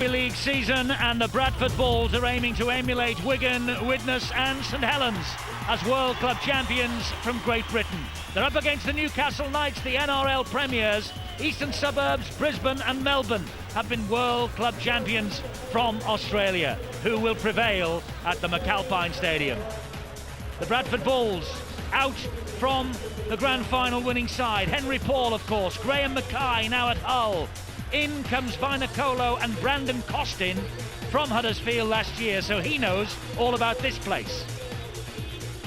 League season, and the Bradford Bulls are aiming to emulate Wigan, Widnes and St Helens as World Club champions from Great Britain. They're up against the Newcastle Knights, the NRL premiers. Eastern Suburbs, Brisbane and Melbourne have been World Club champions from Australia. Who will prevail at the McAlpine Stadium? The Bradford Bulls out from the grand final winning side. Henry Paul, of course, Graham Mackay now at Hull. In comes Vinacolo and Brandon Costin from Huddersfield last year, so he knows all about this place.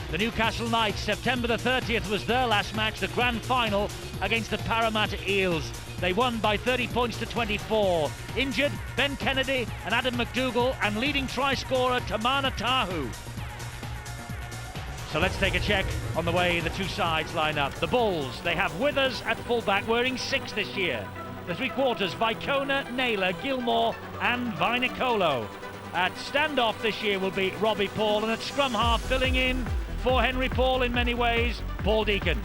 The Newcastle Knights, September the 30th was their last match, the grand final against the Parramatta Eels. They won by 30 points to 24. Injured, Ben Kennedy and Adam McDougall, and leading try scorer Tamana Tahu. So let's take a check on the way the two sides line up. The Bulls, they have Withers at fullback, wearing 6 this year. The three quarters, Vicona, Naylor, Gilmore and Vinacolo. At standoff this year will be Robbie Paul, and at scrum half, filling in for Henry Paul in many ways, Paul Deacon.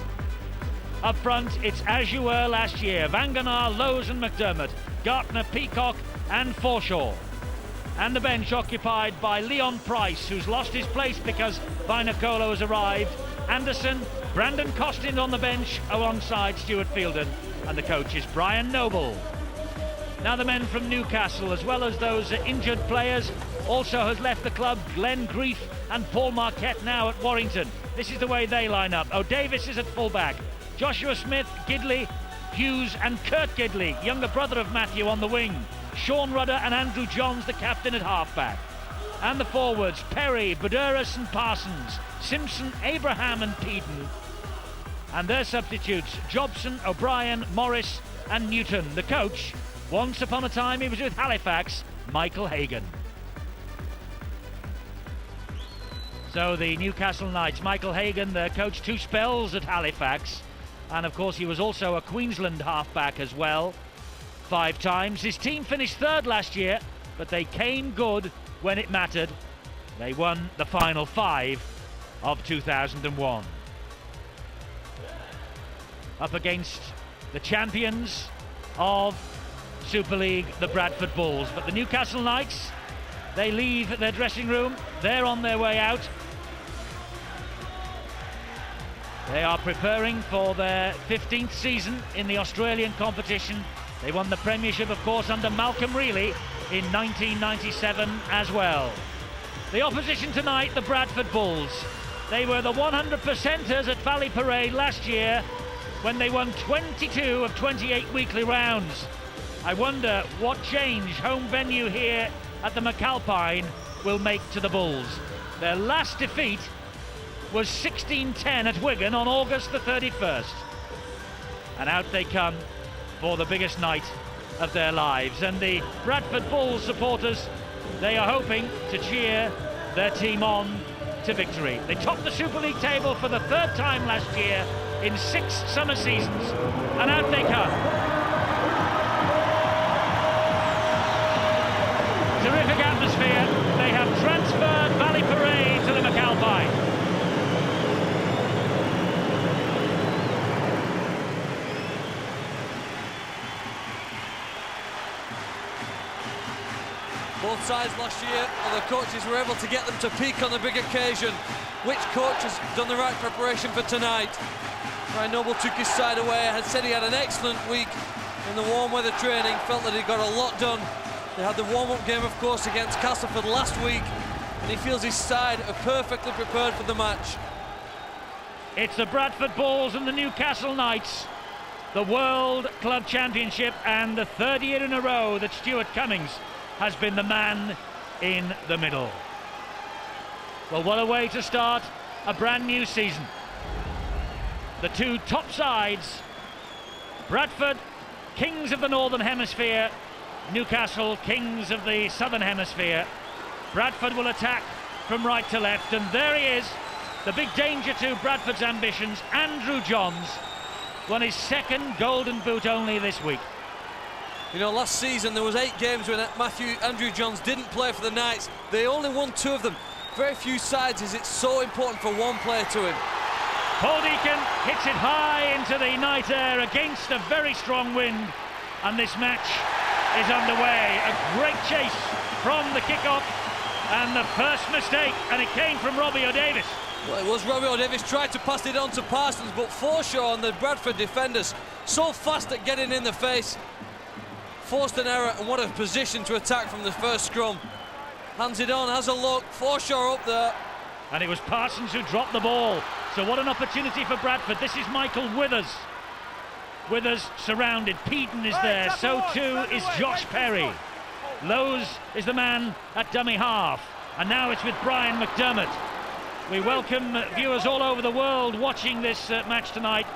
Up front, it's as you were last year, Vanganar, Lowes and McDermott, Gartner, Peacock and Forshaw. And the bench occupied by Leon Price, who's lost his place because Vinacolo has arrived, Anderson, Brandon Costin on the bench alongside Stuart Fielden, and the coach is Brian Noble. Now the men from Newcastle, as well as those injured players, also has left the club, Glenn Grief and Paul Marquette now at Warrington. This is the way they line up. O'Davis is at fullback, Joshua Smith, Gidley, Hughes and Kurt Gidley, younger brother of Matthew, on the wing. Sean Rudder and Andrew Johns, the captain, at halfback. And the forwards, Perry, Buduris and Parsons, Simpson, Abraham and Peden. And their substitutes, Jobson, O'Brien, Morris and Newton. The coach, once upon a time he was with Halifax, Michael Hagan. So the Newcastle Knights, Michael Hagan, their coach, 2 spells at Halifax. And of course he was also a Queensland halfback as well, 5 times. His team finished 3rd last year, but they came good when it mattered. They won the final 5 of 2001. Up against the champions of Super League, the Bradford Bulls. But the Newcastle Knights, they leave their dressing room. They're on their way out. They are preparing for their 15th season in the Australian competition. They won the Premiership, of course, under Malcolm Reilly in 1997 as well. The opposition tonight, the Bradford Bulls. They were the 100%ers at Valley Parade last year when they won 22 of 28 weekly rounds. I wonder what change home venue here at the McAlpine will make to the Bulls. Their last defeat was 16-10 at Wigan on August the 31st. And out they come for the biggest night of their lives. And the Bradford Bulls supporters, they are hoping to cheer their team on to victory. They topped the Super League table for the 3rd time last year in 6 summer seasons, and out they come. Terrific atmosphere. They have transferred Valley Parade to the McAlpine. Both sides last year, and the coaches were able to get them to peak on the big occasion. Which coach has done the right preparation for tonight? Brian Noble took his side away, had said he had an excellent week in the warm weather training, felt that he got a lot done. They had the warm-up game, of course, against Castleford last week, and he feels his side are perfectly prepared for the match. It's the Bradford Bulls and the Newcastle Knights, the World Club Championship, and the 3rd year in a row that Stuart Cummings has been the man in the middle. Well, what a way to start a brand new season. The two top sides, Bradford, kings of the Northern Hemisphere, Newcastle, kings of the Southern Hemisphere. Bradford will attack from right to left, and there he is, the big danger to Bradford's ambitions, Andrew Johns, won his 2nd Golden Boot only this week. You know, last season there was 8 games when Andrew Johns didn't play for the Knights. They only won 2 of them. Very few sides is it so important for one player to him. Paul Deacon hits it high into the night air against a very strong wind, and this match is underway. A great chase from the kick-off, and the first mistake, and it came from Robbie O'Davis. Well, it was Robbie O'Davis, tried to pass it on to Parsons, but Forshaw and the Bradford defenders so fast at getting in the face, forced an error, and what a position to attack from the first scrum. Hands it on, has a look, Forshaw up there. And it was Parsons who dropped the ball. So what an opportunity for Bradford. This is Michael Withers. Withers surrounded, Peden is there, so too is Josh Perry. Lowe's is the man at dummy half, and now it's with Brian McDermott. We welcome viewers all over the world watching this match tonight.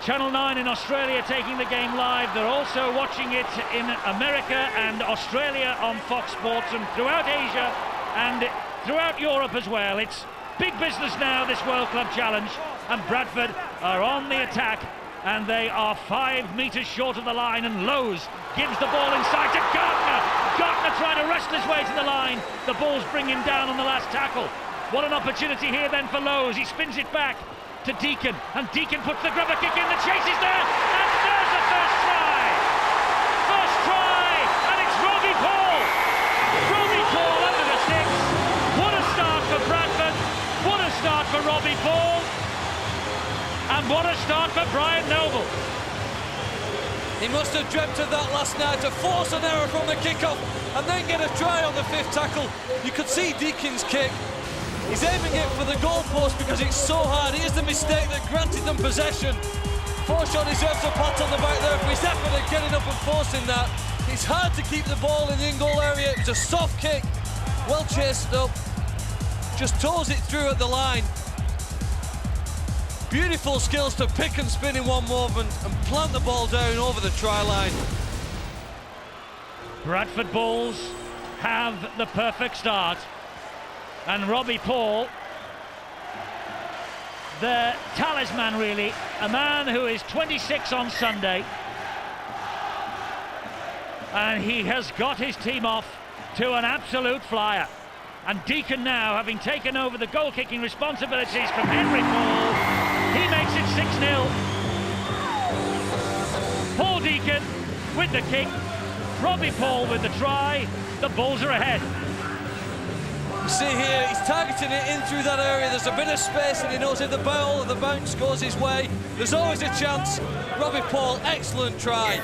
Channel 9 in Australia taking the game live. They're also watching it in America and Australia on Fox Sports, and throughout Asia and throughout Europe as well. It's big business now, this World Club Challenge, and Bradford are on the attack, and they are 5 metres short of the line, and Lowe's gives the ball inside to Gartner. Gartner trying to wrest his way to the line. The Bulls bring him down on the last tackle. What an opportunity here then for Lowe's. He spins it back to Deacon, and Deacon puts the grubber kick in. The chase is there, and there's the first try. First try, and it's Robbie Paul. Robbie Paul under the six. What a start for Bradford. What a start for Robbie Paul. And what a start for Brian Noble. He must have dreamt of that last night, to force an error from the kickoff and then get a try on the 5th tackle. You could see Deacon's kick. He's aiming it for the goalpost because it's so hard. It is the mistake that granted them possession. Forshaw deserves a pat on the back there for his effort at getting up and forcing that. It's hard to keep the ball in the in-goal area. It was a soft kick, well chased up, just toes it through at the line. Beautiful skills to pick and spin in one movement and plant the ball down over the try line. Bradford Bulls have the perfect start, and Robbie Paul, the talisman really, a man who is 26 on Sunday, and he has got his team off to an absolute flyer. And Deacon now, having taken over the goal-kicking responsibilities from Henry Paul, he makes it 6-0. Paul Deacon with the kick, Robbie Paul with the try. The Bulls are ahead. You see here, he's targeting it in through that area. There's a bit of space, and he knows if the ball or the bounce goes his way, there's always a chance. Robbie Paul, excellent try.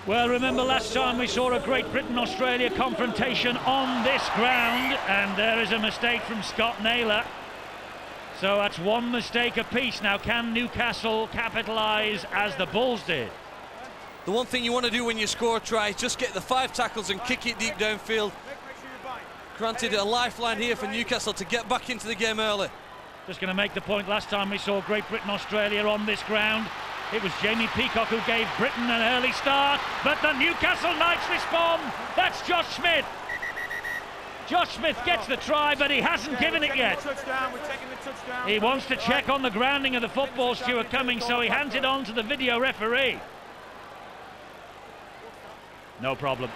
Well, remember last time we saw a Great Britain-Australia confrontation on this ground, and there is a mistake from Scott Naylor. So that's one mistake apiece. Now, can Newcastle capitalise as the Bulls did? The one thing you want to do when you score a try is just get the 5 tackles and kick it deep downfield. Granted, a lifeline here for Newcastle to get back into the game early. Just going to make the point, last time we saw Great Britain-Australia on this ground, it was Jamie Peacock who gave Britain an early start, but the Newcastle Knights respond. That's Josh Smith. Josh Smith gets the try, but he hasn't given it yet. He wants to check on the grounding of the football, Stuart Cummings, so he hands it on to the video referee. No problem.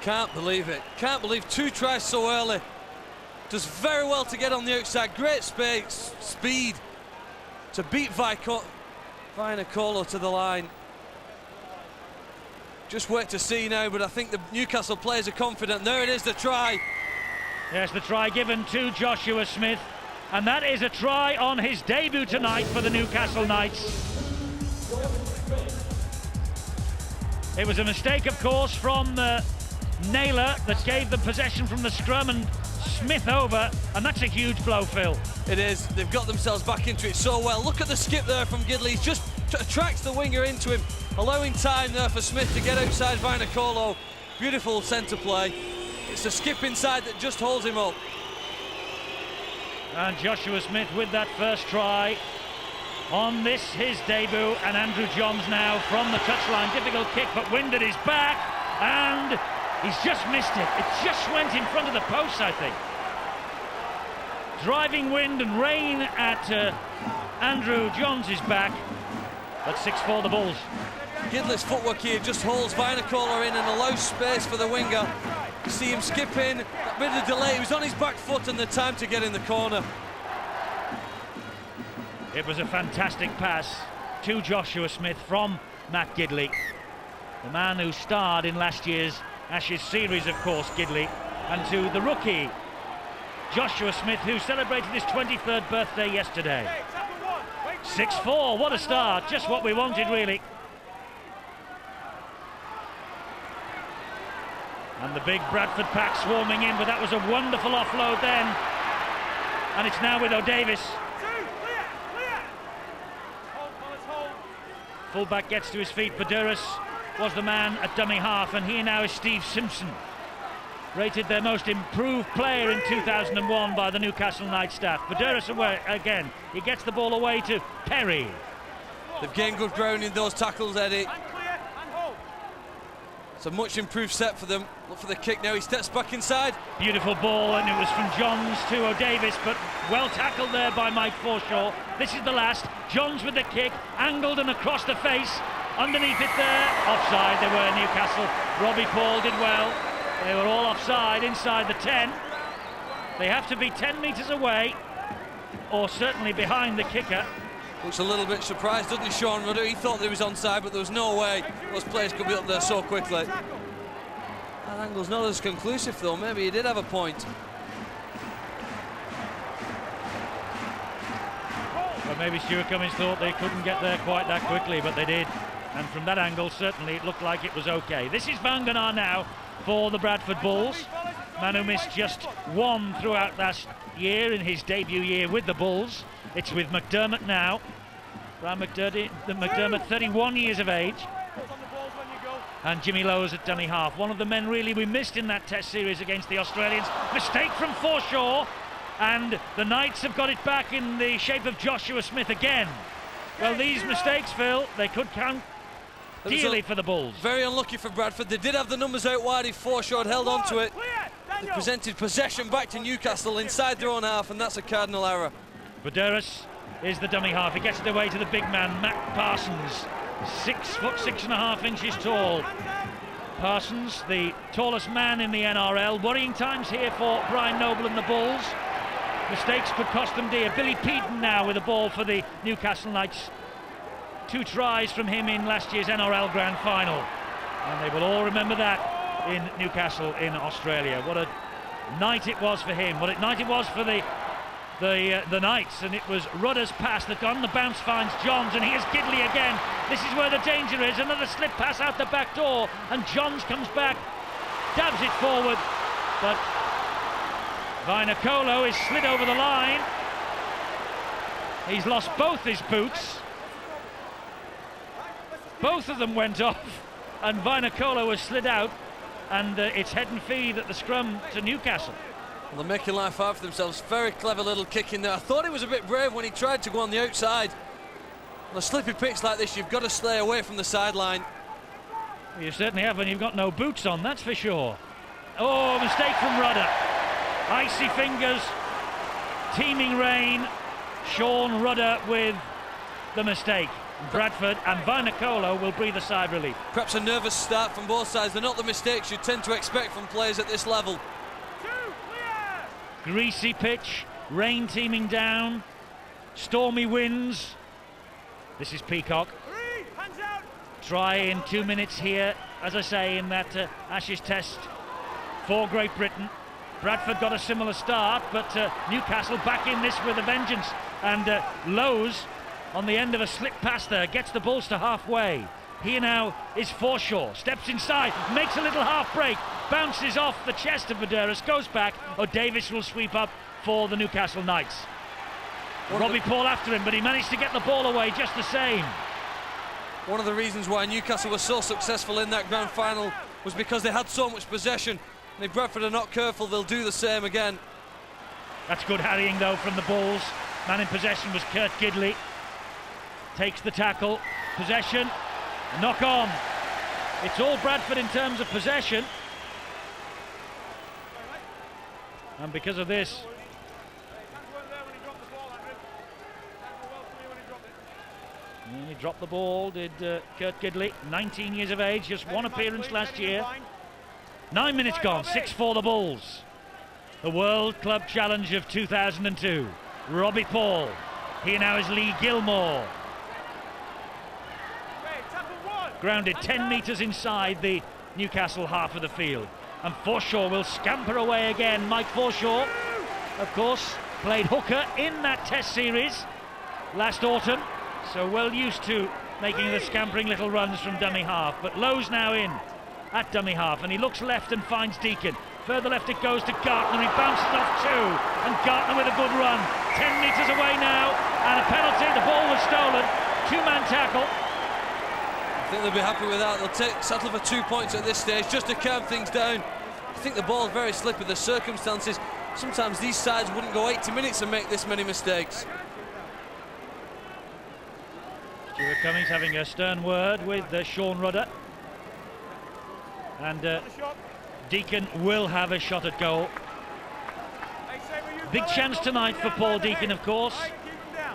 Can't believe it. Can't believe 2 tries so early. Does very well to get on the outside. Great space, speed to beat Vinacolo to the line. Just wait to see now, but I think the Newcastle players are confident. There it is, the try. Yes, the try given to Joshua Smith, and that is a try on his debut tonight for the Newcastle Knights. It was a mistake, of course, from Naylor that gave them possession from the scrum and Smith over, and that's a huge blow, Phil. It is. They've got themselves back into it so well. Look at the skip there from Gidley. He just attracts the winger into him, allowing time there for Smith to get outside Vinacolo. Beautiful centre play. It's a skip inside that just holds him up. And Joshua Smith with that first try on this, his debut, and Andrew Johns now from the touchline. Difficult kick, but wind at his back, and he's just missed it. It just went in front of the post, I think. Driving wind and rain at Andrew Johns' back, but 6-4 the Bulls. Gidley's footwork here just holds Vinocola in and allows space for the winger. You see him skipping, that bit of delay, he was on his back foot and the time to get in the corner. It was a fantastic pass to Joshua Smith from Matt Gidley, the man who starred in last year's Ashes series, of course, Gidley, and to the rookie Joshua Smith, who celebrated his 23rd birthday yesterday. 6-4, what a start, just what we wanted really. And the big Bradford pack swarming in, but that was a wonderful offload then. And it's now with O'Davis. Fullback gets to his feet. Badouris was the man at dummy half, and here now is Steve Simpson, rated their most improved player in 2001 by the Newcastle Knights staff. Badouris away again. He gets the ball away to Perry. They've gained good ground in those tackles, Eddie. It's a much improved set for them. Look for the kick now. He steps back inside. Beautiful ball, and it was from Johns to O'Davis, but well tackled there by Mike Forshaw. This is the last. Johns with the kick, angled and across the face. Underneath it there, offside they were, Newcastle. Robbie Paul did well. They were all offside inside the 10. They have to be 10 metres away, or certainly behind the kicker. Looks a little bit surprised, doesn't he, Sean Rudder? He thought he was onside, but there was no way those players could be up there so quickly. That angle's not as conclusive, though. Maybe he did have a point. Well, maybe Stuart Cummins thought they couldn't get there quite that quickly, but they did. And from that angle, certainly it looked like it was okay. This is Van Ganar now for the Bradford Bulls. Man who missed just one throughout last year in his debut year with the Bulls. It's with McDermott now. Brian McDermott, 31 years of age. And Jimmy Lowe's at dummy half. One of the men really we missed in that test series against the Australians. Mistake from Forshaw. And the Knights have got it back in the shape of Joshua Smith again. Well, these mistakes, Phil, they could count dearly for the Bulls. Very unlucky for Bradford. They did have the numbers out wide if Forshaw had held on to it. They presented possession back to Newcastle inside their own half, and that's a cardinal error. Badouris is the dummy half. He gets it away to the big man, Matt Parsons. 6 foot 6.5 inches tall. Parsons, the tallest man in the NRL. Worrying times here for Brian Noble and the Bulls. Mistakes could cost them dear. Billy Peaton now with a ball for the Newcastle Knights. 2 tries from him in last year's NRL Grand Final. And they will all remember that in Newcastle in Australia. What a night it was for him. What a night it was for the Knights. And it was Rudder's pass that on the bounce finds Johns, and here's Gidley again. This is where the danger is. Another slip pass out the back door, and Johns comes back, dabs it forward, but Vainikolo is slid over the line. He's lost both his boots. Both of them went off, and Vainikolo was slid out, and it's head and feed at the scrum to Newcastle. Well, they're making life hard for themselves. Very clever little kick in there. I thought he was a bit brave when he tried to go on the outside. On a slippy pitch like this, you've got to stay away from the sideline. Well, you certainly have when you've got no boots on, that's for sure. Oh, mistake from Rudder. Icy fingers, teeming rain. Sean Rudder with the mistake. Bradford and Vainikolo will breathe a sigh of relief. Perhaps a nervous start from both sides. They're not the mistakes you tend to expect from players at this level. Greasy pitch, rain teeming down, stormy winds. This is Peacock. Try in 2 minutes here, as I say, in that Ashes test for Great Britain. Bradford got a similar start, but Newcastle back in this with a vengeance. And Lowe's on the end of a slip pass there gets the Bulls to halfway. Here now is Forshaw, steps inside, makes a little half break, bounces off the chest of Badouris, goes back. O'Davis will sweep up for the Newcastle Knights. Robbie Paul after him, but he managed to get the ball away just the same. One of the reasons why Newcastle was so successful in that grand final was because they had so much possession. And if Bradford are not careful, they'll do the same again. That's good harrying though from the Bulls. Man in possession was Kurt Gidley. Takes the tackle, possession, knock on. It's all Bradford in terms of possession. And because of this, he dropped the ball, did Kurt Gidley, 19 years of age, just one appearance last year. 9 minutes gone, 6-4 the Bulls. The World Club Challenge of 2002. Robbie Paul. Here now is Lee Gilmore. grounded 10 metres inside the Newcastle half of the field. And Forshaw will scamper away again. Mike Forshaw, of course, played hooker in that Test series last autumn, so well used to making the scampering little runs from dummy half. But Lowe's now in at dummy half, and he looks left and finds Deacon. Further left it goes to Gartner, he bounces off two, and Gartner with a good run. 10 metres away now, and a penalty. The ball was stolen. Two-man tackle. I think they'll be happy with that. They'll settle for 2 points at this stage, just to calm things down. I think the ball's very slippery, the circumstances. Sometimes these sides wouldn't go 80 minutes and make this many mistakes. Stuart Cummings having a stern word with Sean Rudder. And Deacon will have a shot at goal. Big chance tonight for Paul Deacon, of course.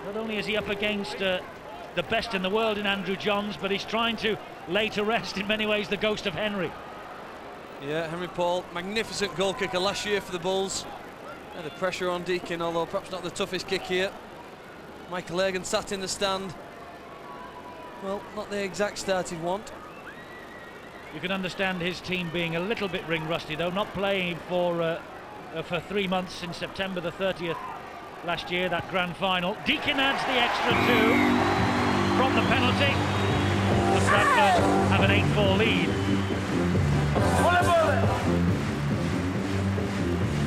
Not only is he up against the best in the world in Andrew Johns, but he's trying to lay to rest in many ways the ghost of Henry. Yeah, Henry Paul, magnificent goal kicker last year for the Bulls. Had the pressure on Deacon, although perhaps not the toughest kick here. Michael Egan sat in the stand. Well, not the exact start he'd want. You can understand his team being a little bit ring rusty, though, not playing for 3 months in September the 30th last year, that grand final. Deacon adds the extra 2 from the penalty. And Bradford have an 8-4 lead.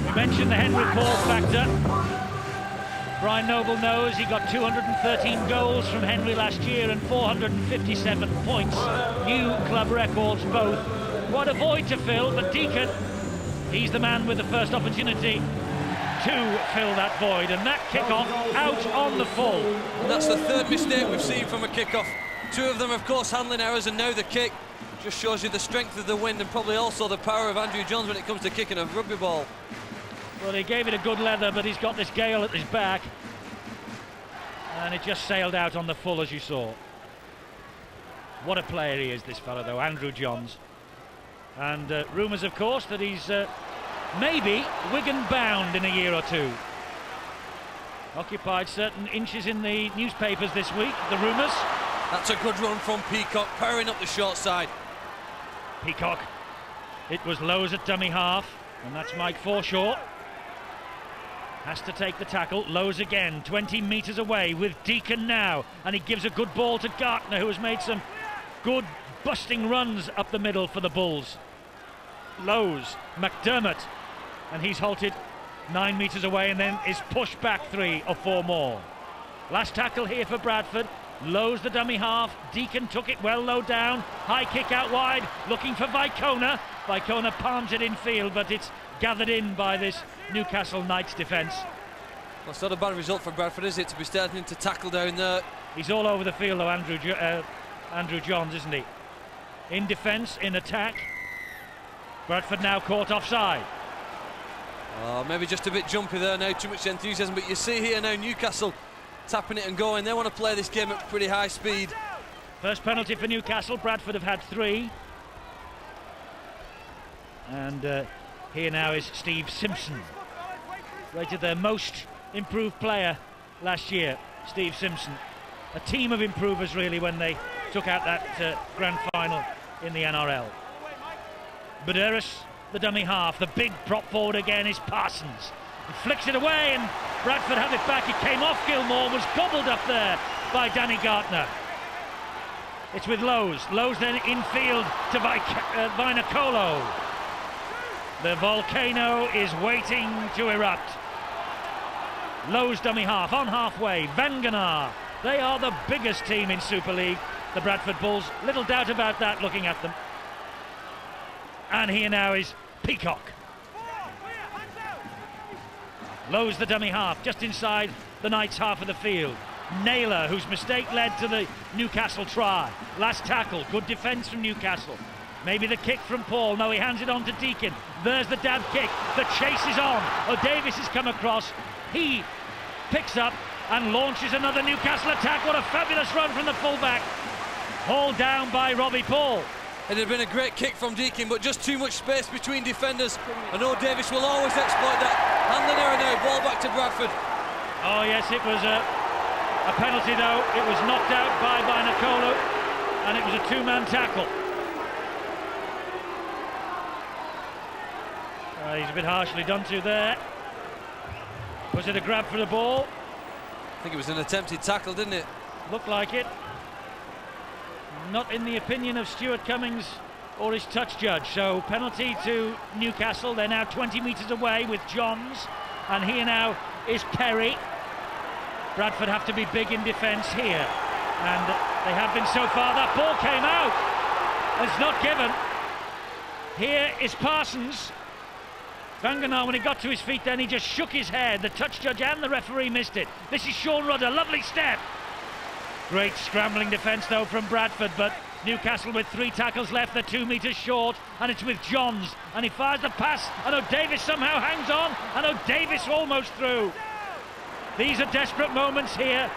We mentioned the Henry Paul factor. Brian Noble knows he got 213 goals from Henry last year and 457 points. New club records both. Quite a void to fill, but Deacon, he's the man with the first opportunity to fill that void, and that kick-off out on the full. And that's the third mistake we've seen from a kick-off. 2 of them, of course, handling errors, and now the kick. Just shows you the strength of the wind and probably also the power of Andrew Johns when it comes to kicking a rugby ball. Well, he gave it a good leather, but he's got this gale at his back. And it just sailed out on the full, as you saw. What a player he is, this fella, though, Andrew Johns. And rumours, of course, that he's maybe Wigan-bound in a year or 2. Occupied certain inches in the newspapers this week, the rumours. That's a good run from Peacock, powering up the short side. Peacock. It was Lowe's at dummy half, and that's Mike Forshaw. Has to take the tackle. Lowe's again, 20 metres away with Deacon now, and he gives a good ball to Gartner, who has made some good busting runs up the middle for the Bulls. Lowe's, McDermott, and he's halted 9 metres away and then is pushed back 3 or 4 more. Last tackle here for Bradford. Lowe's the dummy half. Deacon took it well low down. High kick out wide, looking for Vicona. Vicona palms it in field, but it's gathered in by this Newcastle Knights defence. Well, it's not a bad result for Bradford, is it, to be starting to tackle down there? He's all over the field, though, Andrew Johns, isn't he? In defence, in attack. Bradford now caught offside. Oh, maybe just a bit jumpy there now, too much enthusiasm, but you see here now Newcastle tapping it and going. They want to play this game at pretty high speed. First penalty for Newcastle. Bradford have had 3. And here now is Steve Simpson, rated their most improved player last year. Steve Simpson, a team of improvers really when they took out that grand final in the NRL. Buderis, the dummy half. The big prop forward again is Parsons. He flicks it away and Bradford have it back. It came off Gilmore, was gobbled up there by Danny Gartner. It's with Lowe's. Lowe's then infield to Vinacolo. The volcano is waiting to erupt. Lowe's dummy half on halfway. Vanganar. They are the biggest team in Super League, the Bradford Bulls. Little doubt about that looking at them. And here now is Peacock. Lowe's the dummy half, just inside the Knights' half of the field. Naylor, whose mistake led to the Newcastle try. Last tackle, good defence from Newcastle. Maybe the kick from Paul. No, he hands it on to Deacon. There's the dab kick. The chase is on. O'Davis has come across. He picks up and launches another Newcastle attack. What a fabulous run from the fullback. Hauled down by Robbie Paul. It had been a great kick from Deacon, but just too much space between defenders. And O'Davis will always exploit that. Handling error now, ball back to Bradford. Oh yes, it was a penalty though. It was knocked out by Vinacolo. and it was a two-man tackle. He's a bit harshly done to there. Was it a grab for the ball? I think it was an attempted tackle, didn't it? Looked like it. Not in the opinion of Stuart Cummings or his touch judge. So penalty to Newcastle. They're now 20 metres away with Johns, and here now is Perry. Bradford have to be big in defence here, and they have been so far. That ball came out. It's not given. Here is Parsons. Vanganar, when he got to his feet then, he just shook his head. The touch judge and the referee missed it. This is Sean Rudder, lovely step. Great scrambling defence though from Bradford, but Newcastle with 3 tackles left, they're 2 metres short, and it's with Johns, and he fires the pass, and O'Davis somehow hangs on, and O'Davis almost through. These are desperate moments here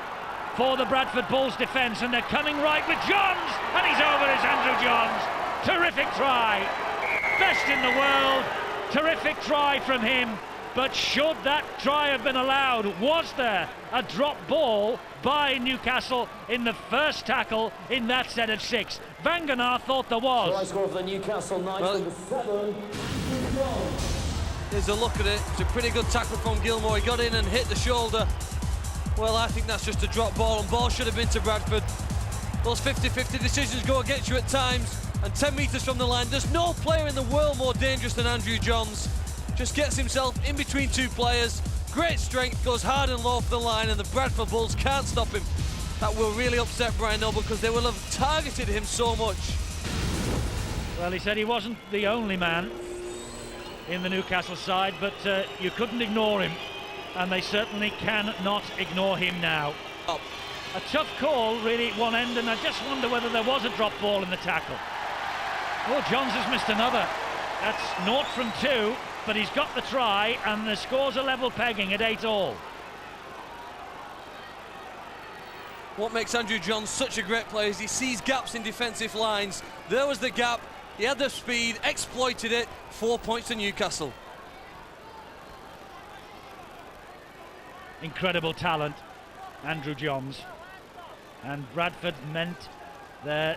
for the Bradford Bulls defence, and they're coming right with Johns, and he's over, it's Andrew Johns. Terrific try, best in the world. Terrific try from him, but should that try have been allowed? Was there a drop ball by Newcastle in the first tackle in that set of 6? Vanganar thought there was. Try score for the Newcastle Knights, number 7. Here's a look at it. It's a pretty good tackle from Gilmore. He got in and hit the shoulder. Well, I think that's just a drop ball, and ball should have been to Bradford. Those 50-50 decisions go against you at times. And 10 metres from the line, there's no player in the world more dangerous than Andrew Johns. Just gets himself in between 2 players. Great strength, goes hard and low for the line, and the Bradford Bulls can't stop him. That will really upset Brian Noble, because they will have targeted him so much. Well, he said he wasn't the only man in the Newcastle side, but you couldn't ignore him, and they certainly cannot ignore him now. A tough call really at one end, and I just wonder whether there was a drop ball in the tackle. Oh, Johns has missed another. That's 0 from 2, but he's got the try, and the score's a level pegging at 8-all. What makes Andrew Johns such a great player is he sees gaps in defensive lines. There was the gap, he had the speed, exploited it. 4 points to Newcastle. Incredible talent, Andrew Johns. And Bradford meant there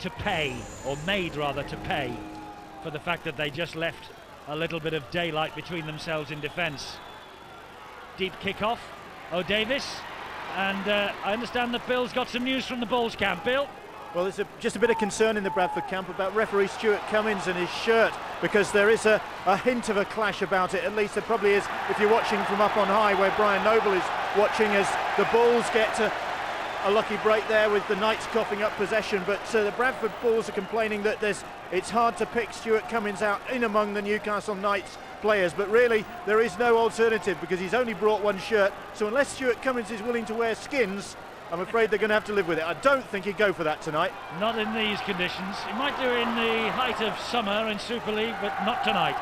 to pay, or made rather to pay, for the fact that they just left a little bit of daylight between themselves in defence. Deep kick-off, O'Davis, and I understand that Bill's got some news from the Bulls camp. Bill? Well, there's just a bit of concern in the Bradford camp about referee Stuart Cummings and his shirt, because there is a hint of a clash about it. At least there probably is if you're watching from up on high, where Brian Noble is watching, as the Bulls get to a lucky break there with the Knights coughing up possession. But the Bradford Bulls are complaining that it's hard to pick Stuart Cummings out in among the Newcastle Knights players, but really there is no alternative, because he's only brought 1 shirt. So unless Stuart Cummings is willing to wear skins, I'm afraid they're going to have to live with it. I don't think he'd go for that tonight. Not in these conditions. He might do in the height of summer in Super League, but not tonight.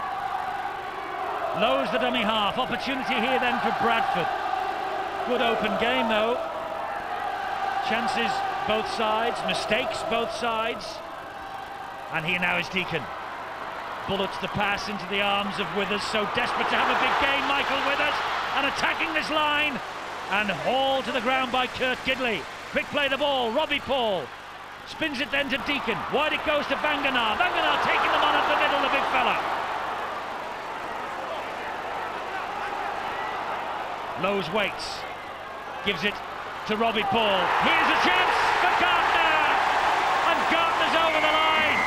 Lowe's the dummy half. Opportunity here then for Bradford. Good open game though. Chances both sides, mistakes both sides. And here now is Deacon. Bullets the pass into the arms of Withers, so desperate to have a big game, Michael Withers, and attacking this line, and hauled to the ground by Kurt Gidley. Quick play the ball, Robbie Paul spins it then to Deacon. Wide it goes to Vanganar. Vanganar taking them on at the middle, the big fella. Lowe's waits, gives it to Robbie Paul. Here's a chance for Gartner, and Gartner's over the line.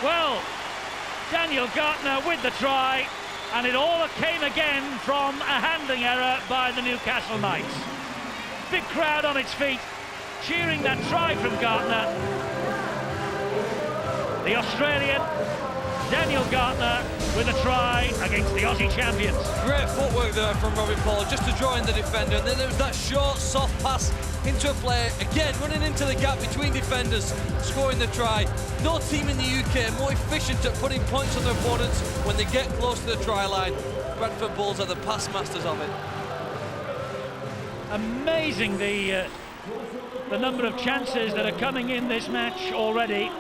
Well, Daniel Gartner with the try, and it all came again from a handling error by the Newcastle Knights. Big crowd on its feet, cheering that try from Gartner. The Australian, Daniel Gartner, with a try against the Aussie champions. Great footwork there from Robbie Paul, just to draw in the defender, and then there was that short, soft pass into a player, again running into the gap between defenders, scoring the try. No team in the UK more efficient at putting points on their opponents when they get close to the try line. Bradford Bulls are the pass masters of it. Amazing the number of chances that are coming in this match already.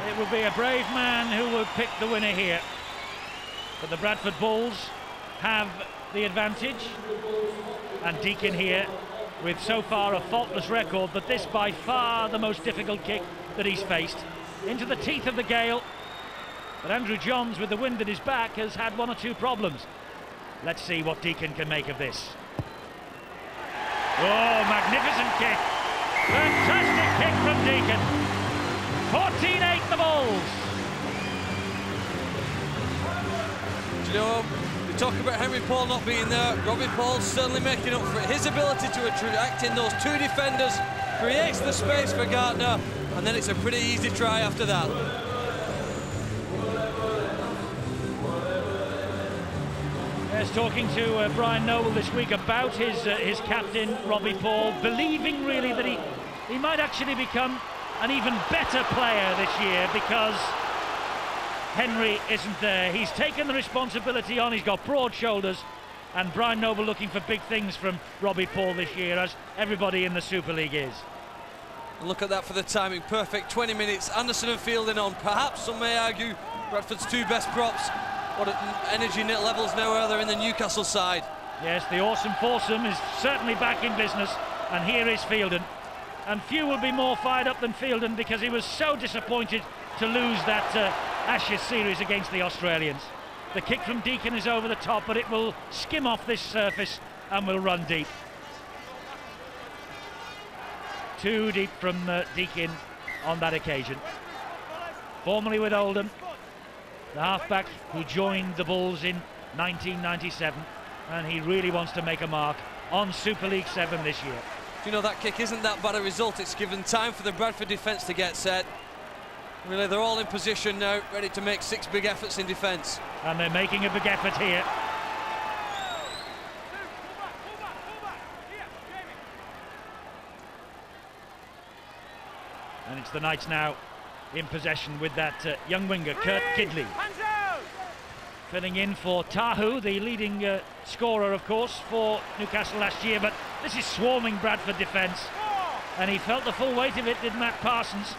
It would be a brave man who would pick the winner here. But the Bradford Bulls have the advantage, and Deacon here with so far a faultless record, but this by far the most difficult kick that he's faced. Into the teeth of the gale, but Andrew Johns, with the wind at his back, has had one or two problems. Let's see what Deacon can make of this. Oh, magnificent kick. Fantastic kick from Deacon. 14-8 the Bulls. Do you know, we talk about Henry Paul not being there. Robbie Paul's certainly making up for it. His ability to attract in those two defenders creates the space for Gartner, and then it's a pretty easy try after that. Yes, talking to Brian Noble this week about his captain, Robbie Paul, believing really that he might actually become an even better player this year because Henry isn't there. He's taken the responsibility on, he's got broad shoulders, and Brian Noble looking for big things from Robbie Paul this year, as everybody in the Super League is. Look at that for the timing, perfect 20 minutes, Anderson and Fielding on, perhaps some may argue Bradford's two best props. What energy net levels now are there in the Newcastle side? Yes, the awesome foursome is certainly back in business, and here is Fielding. And few will be more fired up than Fielding because he was so disappointed to lose that Ashes series against the Australians. The kick from Deacon is over the top, but it will skim off this surface and will run deep. Too deep from Deacon on that occasion. Formerly with Oldham, the halfback who joined the Bulls in 1997, and he really wants to make a mark on Super League 7 this year. Do you know, that kick isn't that bad a result. It's given time for the Bradford defence to get set. Really, they're all in position now, ready to make 6 big efforts in defence. And they're making a big effort here. And it's the Knights now in possession with that young winger, Kurt Gidley. Filling in for Tahu, the leading scorer, of course, for Newcastle last year. But this is swarming Bradford defence. And he felt the full weight of it, did Matt Parsons.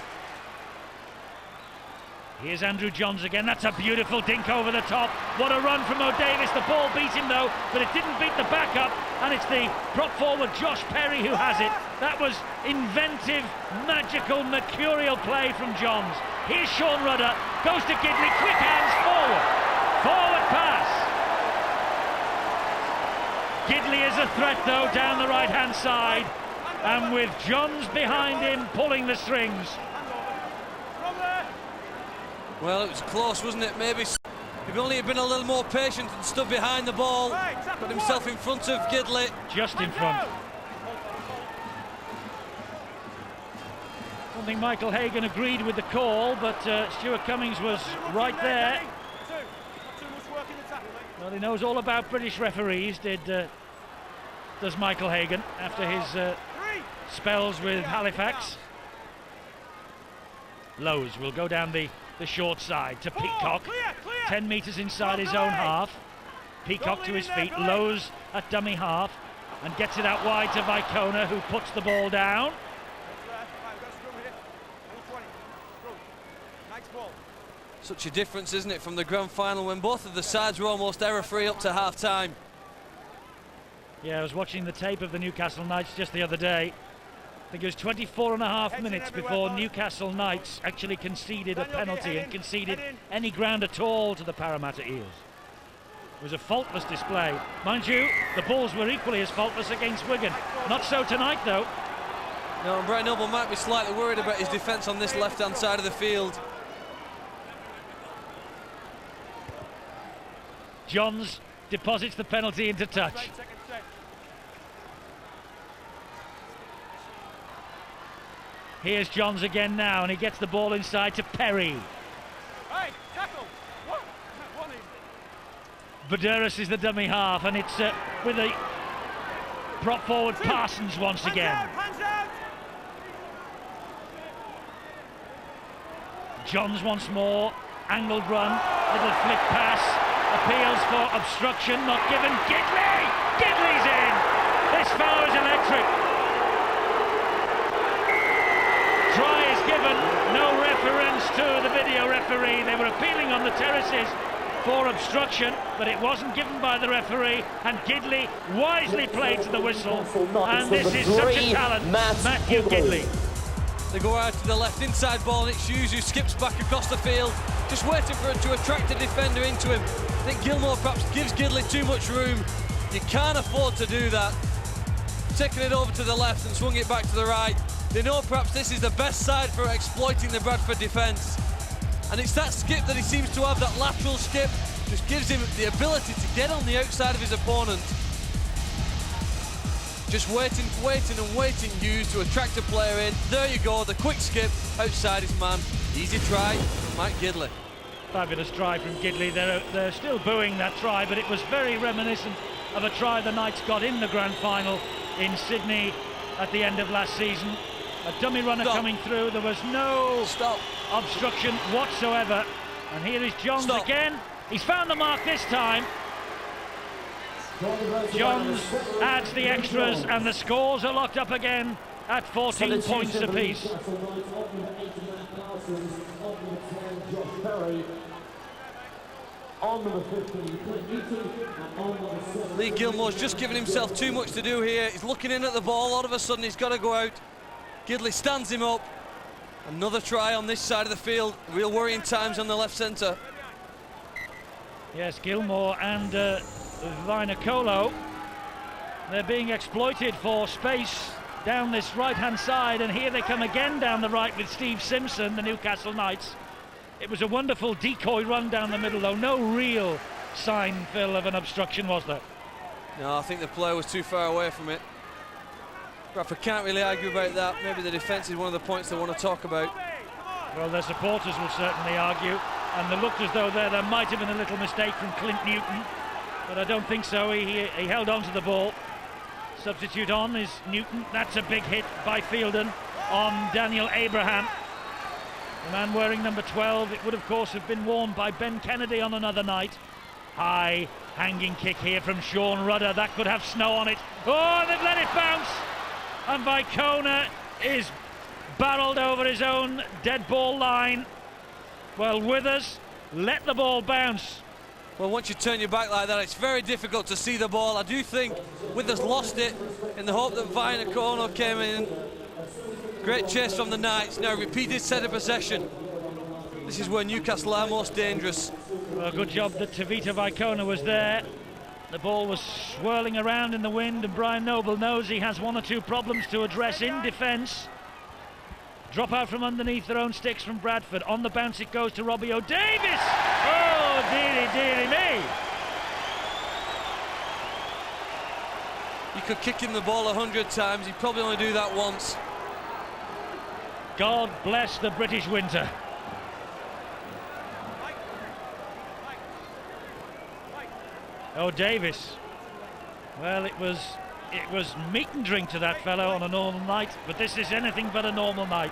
Here's Andrew Johns again. That's a beautiful dink over the top. What a run from O'Davis. The ball beat him, though, but it didn't beat the backup. And it's the prop forward, Josh Perry, who has it. That was inventive, magical, mercurial play from Johns. Here's Sean Rudder. Goes to Gidley. Quick hands forward. Forward pass. Gidley is a threat, though, down the right-hand side. And with Johns behind him, pulling the strings. Well, it was close, wasn't it? Maybe if only he'd been a little more patient and stood behind the ball, put himself in front of Gidley. Just in front. I don't think Michael Hagan agreed with the call, but Stuart Cummings was right there. Well, he knows all about British referees, does Michael Hagan, after his spells with Halifax. Lowe's will go down the short side to Peacock. 10 metres inside his own half. Peacock to his feet, Lowe's at dummy half, and gets it out wide to Vicona, who puts the ball down. Such a difference, isn't it, from the grand final when both of the sides were almost error-free up to half-time. Yeah, I was watching the tape of the Newcastle Knights just the other day. I think it was 24.5 minutes before Newcastle Knights actually conceded a penalty and conceded any ground at all to the Parramatta Eels. It was a faultless display. Mind you, the Bulls were equally as faultless against Wigan. Not so tonight, though. No, and Brian Noble might be slightly worried about his defence on this left-hand side of the field. Johns deposits the penalty into touch. Here's Johns again now, and he gets the ball inside to Perry. Hey, tackle! What? Badouris is the dummy half, and it's with a prop forward Parsons once again. Hands out! Johns once more, angled run, little flick pass, appeals for obstruction, not given. Gidley! Gidley's in! This fellow is electric. Try is given, no reference to the video referee. They were appealing on the terraces for obstruction, but it wasn't given by the referee, and Gidley wisely played to the whistle, and this is such a talent, Matthew Gidley. They go out to the left inside ball, and it's Hughes who skips back across the field, just waiting for it to attract a defender into him. I think Gilmore perhaps gives Gidley too much room. You can't afford to do that. Taking it over to the left and swung it back to the right. They know perhaps this is the best side for exploiting the Bradford defence. And it's that skip that he seems to have, that lateral skip, just gives him the ability to get on the outside of his opponent. Just waiting, Hughes, to attract a player in. There you go, the quick skip outside his man. Easy try, Mike Gidley. Fabulous try from Gidley. They're still booing that try, but it was very reminiscent of a try the Knights got in the grand final in Sydney at the end of last season. A dummy runner coming through. There was no obstruction whatsoever. And here is Johns again. He's found the mark this time. Johns adds the extras, and the scores are locked up again at 14 points apiece. Lee Gilmore's just given himself too much to do here. He's looking in at the ball. All of a sudden, he's got to go out. Gidley stands him up. Another try on this side of the field. Real worrying times on the left centre. Yes, Gilmore and Vinacolo, they're being exploited for space down this right-hand side, and here they come again down the right with Steve Simpson, the Newcastle Knights. It was a wonderful decoy run down the middle, though. No real sign, Phil, of an obstruction, was there? No, I think the player was too far away from it. Bradford can't really argue about that. Maybe the defence is one of the points they want to talk about. Well, their supporters will certainly argue, and it looked as though there might have been a little mistake from Clint Newton, but I don't think so. He held on to the ball. Substitute on is Newton. That's a big hit by Fielden on Daniel Abraham. The man wearing number 12, it would of course have been worn by Ben Kennedy on another night. High hanging kick here from Sean Rudder. That could have snow on it. Oh, they've let it bounce. And Vicona is barreled over his own dead ball line. Well, Withers let the ball bounce. Well, once you turn your back like that, it's very difficult to see the ball. I do think Withers lost it in the hope that Vinacolo came in. Great chase from the Knights. Now repeated set of possession. This is where Newcastle are most dangerous. Well, good job that Tavita Vicona was there. The ball was swirling around in the wind, and Brian Noble knows he has one or two problems to address in defence. Drop out from underneath their own sticks from Bradford. On the bounce it goes to Robbie O'Davis. Oh, dearie me. You could kick him the ball 100 times. He'd probably only do that once. God bless the British winter. O'Davis. Well, it was meat and drink to that fellow on a normal night, but this is anything but a normal night.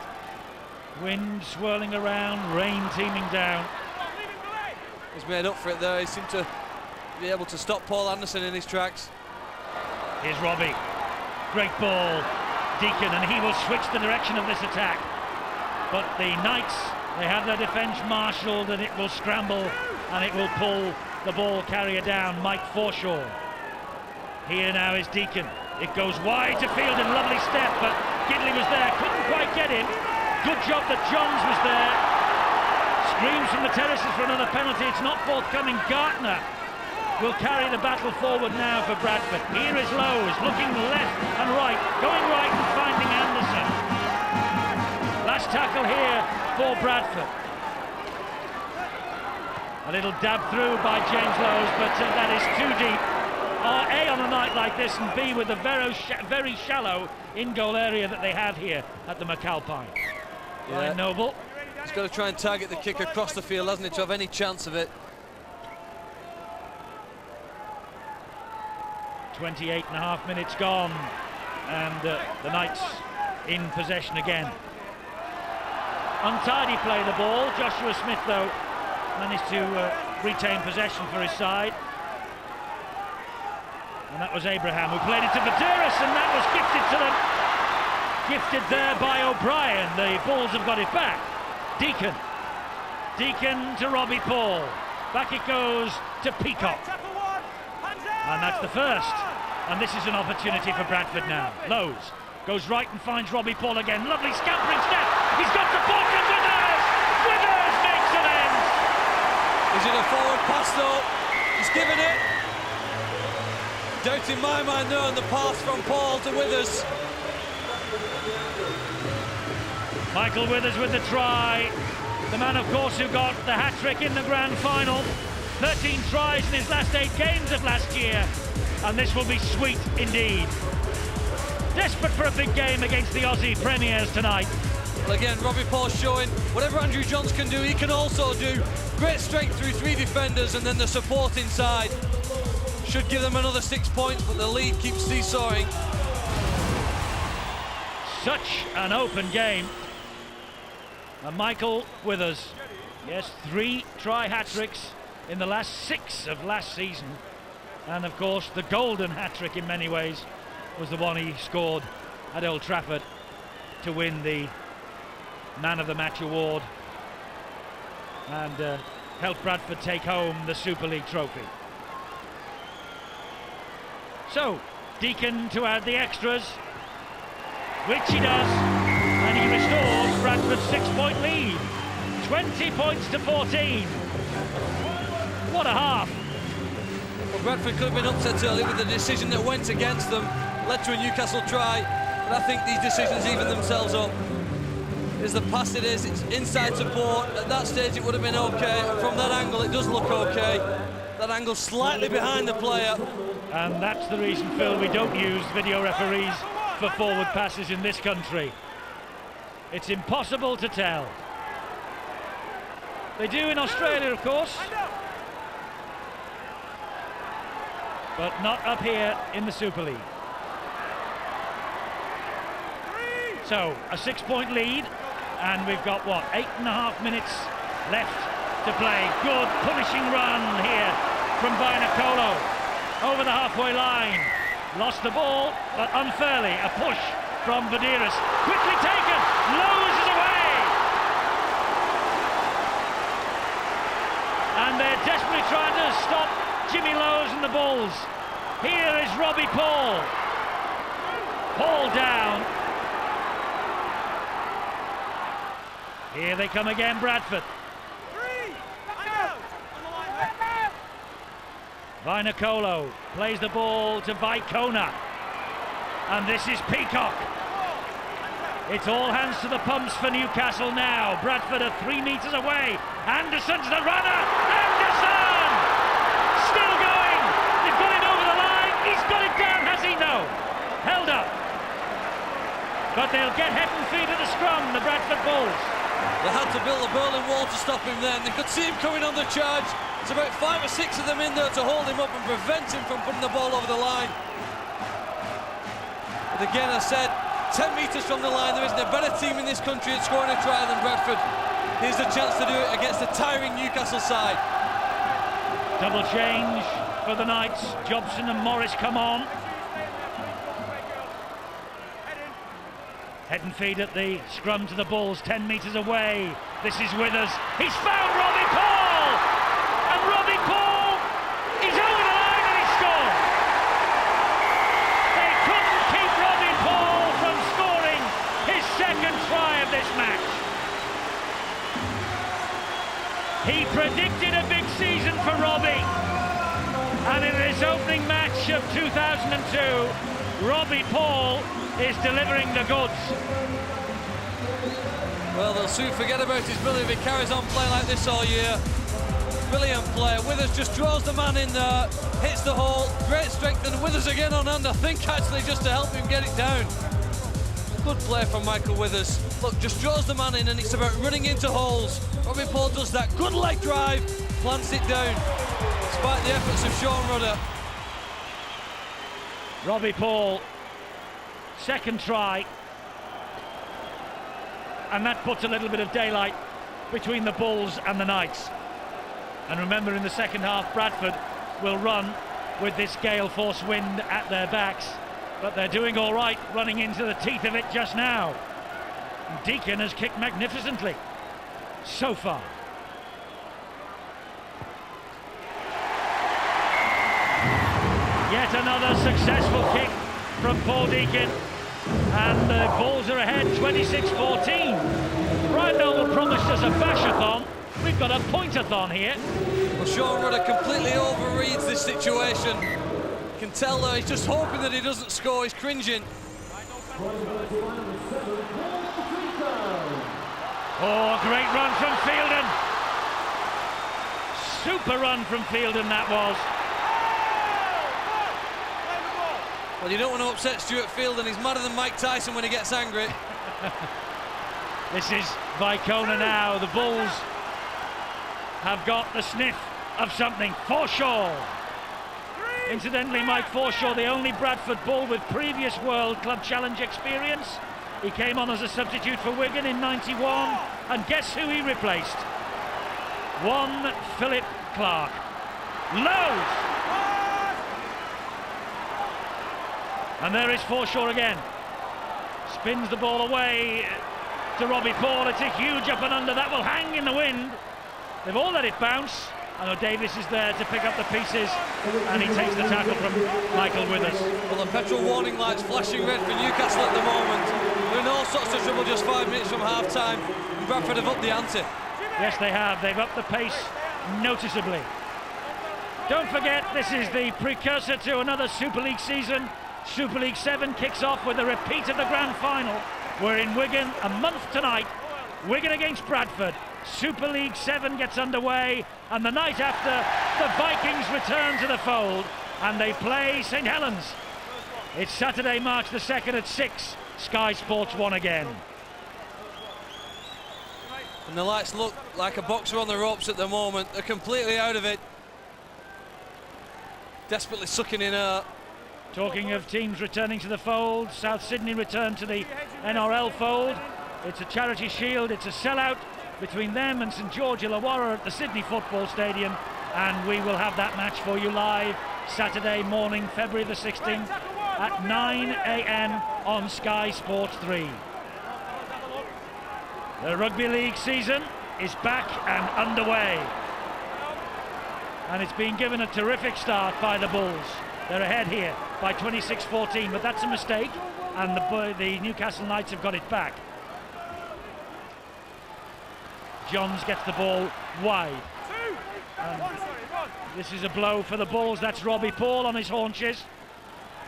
Wind swirling around, rain teeming down. He's made up for it there. He seemed to be able to stop Paul Anderson in his tracks. Here's Robbie. Great ball. Deacon, and he will switch the direction of this attack. But the Knights, they have their defence marshalled, and it will scramble and it will pull the ball carrier down, Mike Forshaw. Here now is Deacon. It goes wide to Fielden, lovely step, but Gidley was there, couldn't quite get him. Good job that Johns was there. Screams from the terraces for another penalty. It's not forthcoming. Gartner will carry the battle forward now for Bradford. Here is Lowe's, looking left and right, going right and finding Anderson. Last tackle here for Bradford. A little dab through by James Lowe's, but that is too deep. A, on a night like this, and B, with the very shallow in-goal area that they have here at the McAlpine. Yeah. Ryan Noble. He's got to try and target the kick across the field, hasn't he, to have any chance of it. 28.5 minutes gone, and the Knights in possession again. Untidy play the ball. Joshua Smith, though, managed to retain possession for his side. And that was Abraham who played it to Maduris, and that was gifted to them. Gifted there by O'Brien. The Bulls have got it back. Deacon to Robbie Paul. Back it goes to Peacock. Tackle one. Hands out. And that's the first. And this is an opportunity for Bradford now. Lowe's goes right and finds Robbie Paul again. Lovely scampering step. He's got support from Withers. Withers makes an end. Is it a forward pass though? He's given it. Doubt in my mind though, and the pass from Paul to Withers. Michael Withers with the try. The man, of course, who got the hat-trick in the grand final. 13 tries in his last 8 games of last year. And this will be sweet indeed. Desperate for a big game against the Aussie Premiers tonight. Well, again, Robbie Paul showing whatever Andrew Johns can do, he can also do. Great strength through 3 defenders, and then the support inside. Should give them another 6 points, but the lead keeps seesawing. Such an open game. And Michael Withers, yes, 3 try hat-tricks in the last 6 of last season. And of course, the golden hat-trick in many ways was the one he scored at Old Trafford to win the Man of the Match award and help Bradford take home the Super League trophy. So, Deacon to add the extras, which he does, and he restores Bradford's 6-point lead. 20 points to 14. What a half. Well, Bradford could have been upset early with the decision that went against them, led to a Newcastle try, but I think these decisions even themselves up. As the pass it is, it's inside support. At that stage it would have been okay, and from that angle it does look okay. That angle slightly behind the player. And that's the reason, Phil, we don't use video referees for forward passes in this country. It's impossible to tell. They do in Australia, of course, but not up here in the Super League. So, a 6-point lead, and we've got, what, 8.5 minutes left to play. Good punishing run here from Vinacolo over the halfway line. Lost the ball, but unfairly. A push from Vadiris. Quickly taken. Lowe's is away. And they're desperately trying to stop Jimmy Lowe's and the Bulls. Here is Robbie Paul. Paul down. Here they come again, Bradford. Vinacolo plays the ball to Vicona. And this is Peacock. It's all hands to the pumps for Newcastle now. Bradford are 3 meters away. Anderson's the runner. Anderson! Still going. They've got it over the line. He's got it down, has he? No. Held up. But they'll get head and feet at the scrum, the Bradford Bulls. They had to build a Berlin Wall to stop him then. They could see him coming on the charge. There's about 5 or 6 of them in there to hold him up and prevent him from putting the ball over the line. But again, I said, 10 metres from the line, there isn't a better team in this country at scoring a try than Bradford. Here's the chance to do it against the tiring Newcastle side. Double change for the Knights. Jobson and Morris come on. Head and feed at the scrum to the Bulls, 10 metres away. This is Withers. He's found Robbie Paul! And Robbie Paul is over the line and he scored! They couldn't keep Robbie Paul from scoring his second try of this match. He predicted a big season for Robbie. And in his opening match of 2002, Robbie Paul is delivering the goods. Well, they'll soon forget about his ability if he carries on playing like this all year. Brilliant player. Withers just draws the man in there, hits the hole. Great strength, and Withers again on hand, I think, actually, just to help him get it down. Good play from Michael Withers. Look, just draws the man in, and it's about running into holes. Robbie Paul does that. Good leg drive, plants it down, despite the efforts of Sean Rudder. Robbie Paul, second try, and that puts a little bit of daylight between the Bulls and the Knights. And remember, in the second half, Bradford will run with this gale force wind at their backs, but they're doing all right running into the teeth of it just now. And Deacon has kicked magnificently so far. Yet another successful kick from Paul Deakin, and the Bulls are ahead 26-14. Brian Noble promised us a bash-a-thon. We've got a point-a-thon here. Well, Sean Rudder completely overreads this situation. You can tell though he's just hoping that he doesn't score. He's cringing. Oh, great run from Fielden. Super run from Fielden that was. Well, you don't want to upset Stuart Fielden. He's madder than Mike Tyson when he gets angry. This is Vicona now. The Bulls have got the sniff of something. Forshaw. Incidentally, Mike Forshaw, the only Bradford Bull with previous World Club Challenge experience. He came on as a substitute for Wigan in '91, and guess who he replaced? One Philip Clark. Lows! And there is Forshaw again. Spins the ball away to Robbie Paul. It's a huge up and under. That will hang in the wind. They've all let it bounce. I know Davis is there to pick up the pieces, and he takes the tackle from Michael Withers. Well, the petrol warning lights flashing red for Newcastle at the moment. They're in all sorts of trouble just 5 minutes from half-time, and Bradford have upped the ante. Yes, they have. They've upped the pace noticeably. Don't forget, this is the precursor to another Super League season. Super League 7 kicks off with a repeat of the grand final. We're in Wigan a month tonight. Wigan against Bradford. Super League 7 gets underway, and the night after, the Vikings return to the fold, and they play St Helens. It's Saturday, March the 2nd at 6. Sky Sports 1 again. And the lights look like a boxer on the ropes at the moment. They're completely out of it. Desperately sucking in air. Talking of teams returning to the fold, South Sydney returned to the NRL fold. It's a charity shield, it's a sellout between them and St George Illawarra at the Sydney Football Stadium, and we will have that match for you live Saturday morning, February the 16th at 9 AM on Sky Sports 3. The Rugby League season is back and underway, and it's been given a terrific start by the Bulls. They're ahead here by 26-14, but that's a mistake, and the Newcastle Knights have got it back. Johns gets the ball wide. And this is a blow for the Bulls. That's Robbie Paul on his haunches,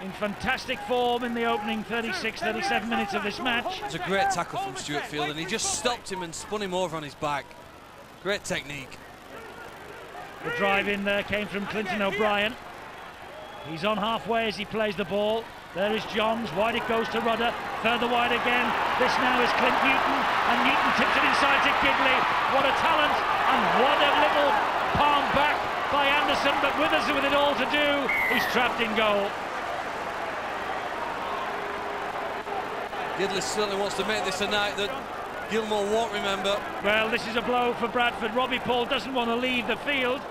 in fantastic form in the opening 36-37 minutes of this match. It's a great tackle from Stuart Field, and he just stopped him and spun him over on his back. Great technique. The drive in there came from Clinton O'Brien. He's on halfway as he plays the ball. There is Johns, wide it goes to Rudder, further wide again. This now is Clint Newton, and Newton tips it inside to Gidley. What a talent, and what a little palm back by Anderson, but Withers with it all to do. He's trapped in goal. Gidley certainly wants to make this a night that Gilmore won't remember. Well, this is a blow for Bradford. Robbie Paul doesn't want to leave the field,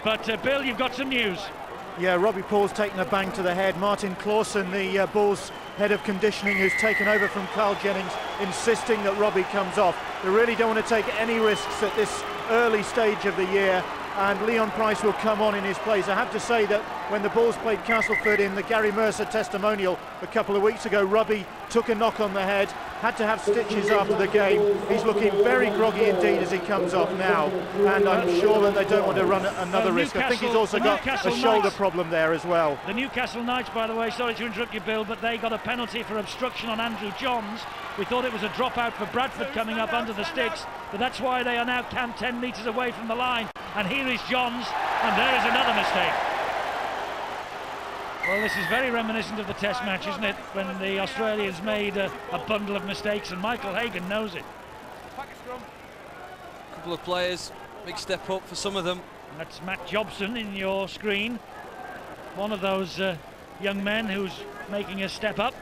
but Bill, you've got some news. Yeah, Robbie Paul's taken a bang to the head. Martin Clausen, the Bulls head of conditioning, who's taken over from Carl Jennings, insisting that Robbie comes off. They really don't want to take any risks at this early stage of the year, and Leon Price will come on in his place. I have to say that when the Bulls played Castleford in the Gary Mercer testimonial a couple of weeks ago, Robbie took a knock on the head, had to have stitches after the game. He's looking very groggy indeed as he comes off now, and I'm sure that they don't want to run another risk. I think he's also got a shoulder problem there as well. The Newcastle Knights, by the way, sorry to interrupt you, Bill, but they got a penalty for obstruction on Andrew Johns. We thought it was a dropout for Bradford coming up under the sticks, but that's why they are now camped 10 metres away from the line. And here is Johns, and there is another mistake. Well, this is very reminiscent of the Test match, isn't it? When the Australians made a bundle of mistakes, and Michael Hagan knows it. A couple of players, big step up for some of them. That's Matt Jobson in your screen. One of those young men who's making a step up.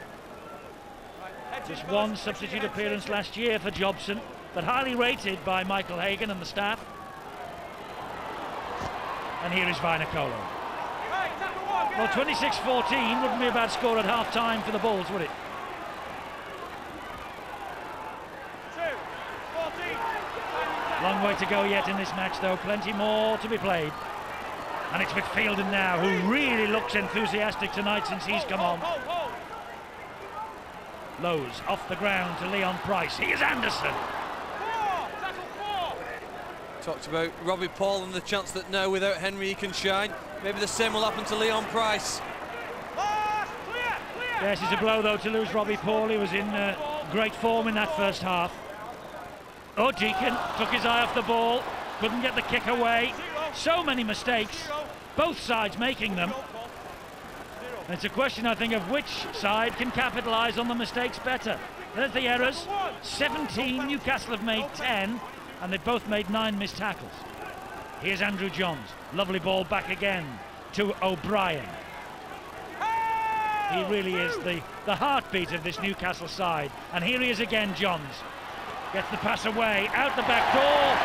Just one substitute appearance last year for Jobson, but highly rated by Michael Hagan and the staff. And here is Vinacolo. Well, 26-14 wouldn't be a bad score at half-time for the Bulls, would it? 2-14. Long way to go yet in this match, though. Plenty more to be played. And it's with Fielden now, who really looks enthusiastic tonight since he's come on. Lowe's off the ground to Leon Price. Here's Anderson. Talked about Robbie Paul and the chance that now without Henry he can shine. Maybe the same will happen to Leon Price. Yes, it's a blow though to lose Robbie Paul. He was in great form in that first half. Oh, Deacon took his eye off the ball, couldn't get the kick away. So many mistakes, both sides making them. And it's a question, I think, of which side can capitalise on the mistakes better. There's the errors. 17, Newcastle have made 10, and they've both made 9 missed tackles. Here's Andrew Johns. Lovely ball back again to O'Brien. He really is the heartbeat of this Newcastle side. And here he is again, Johns. Gets the pass away, out the back door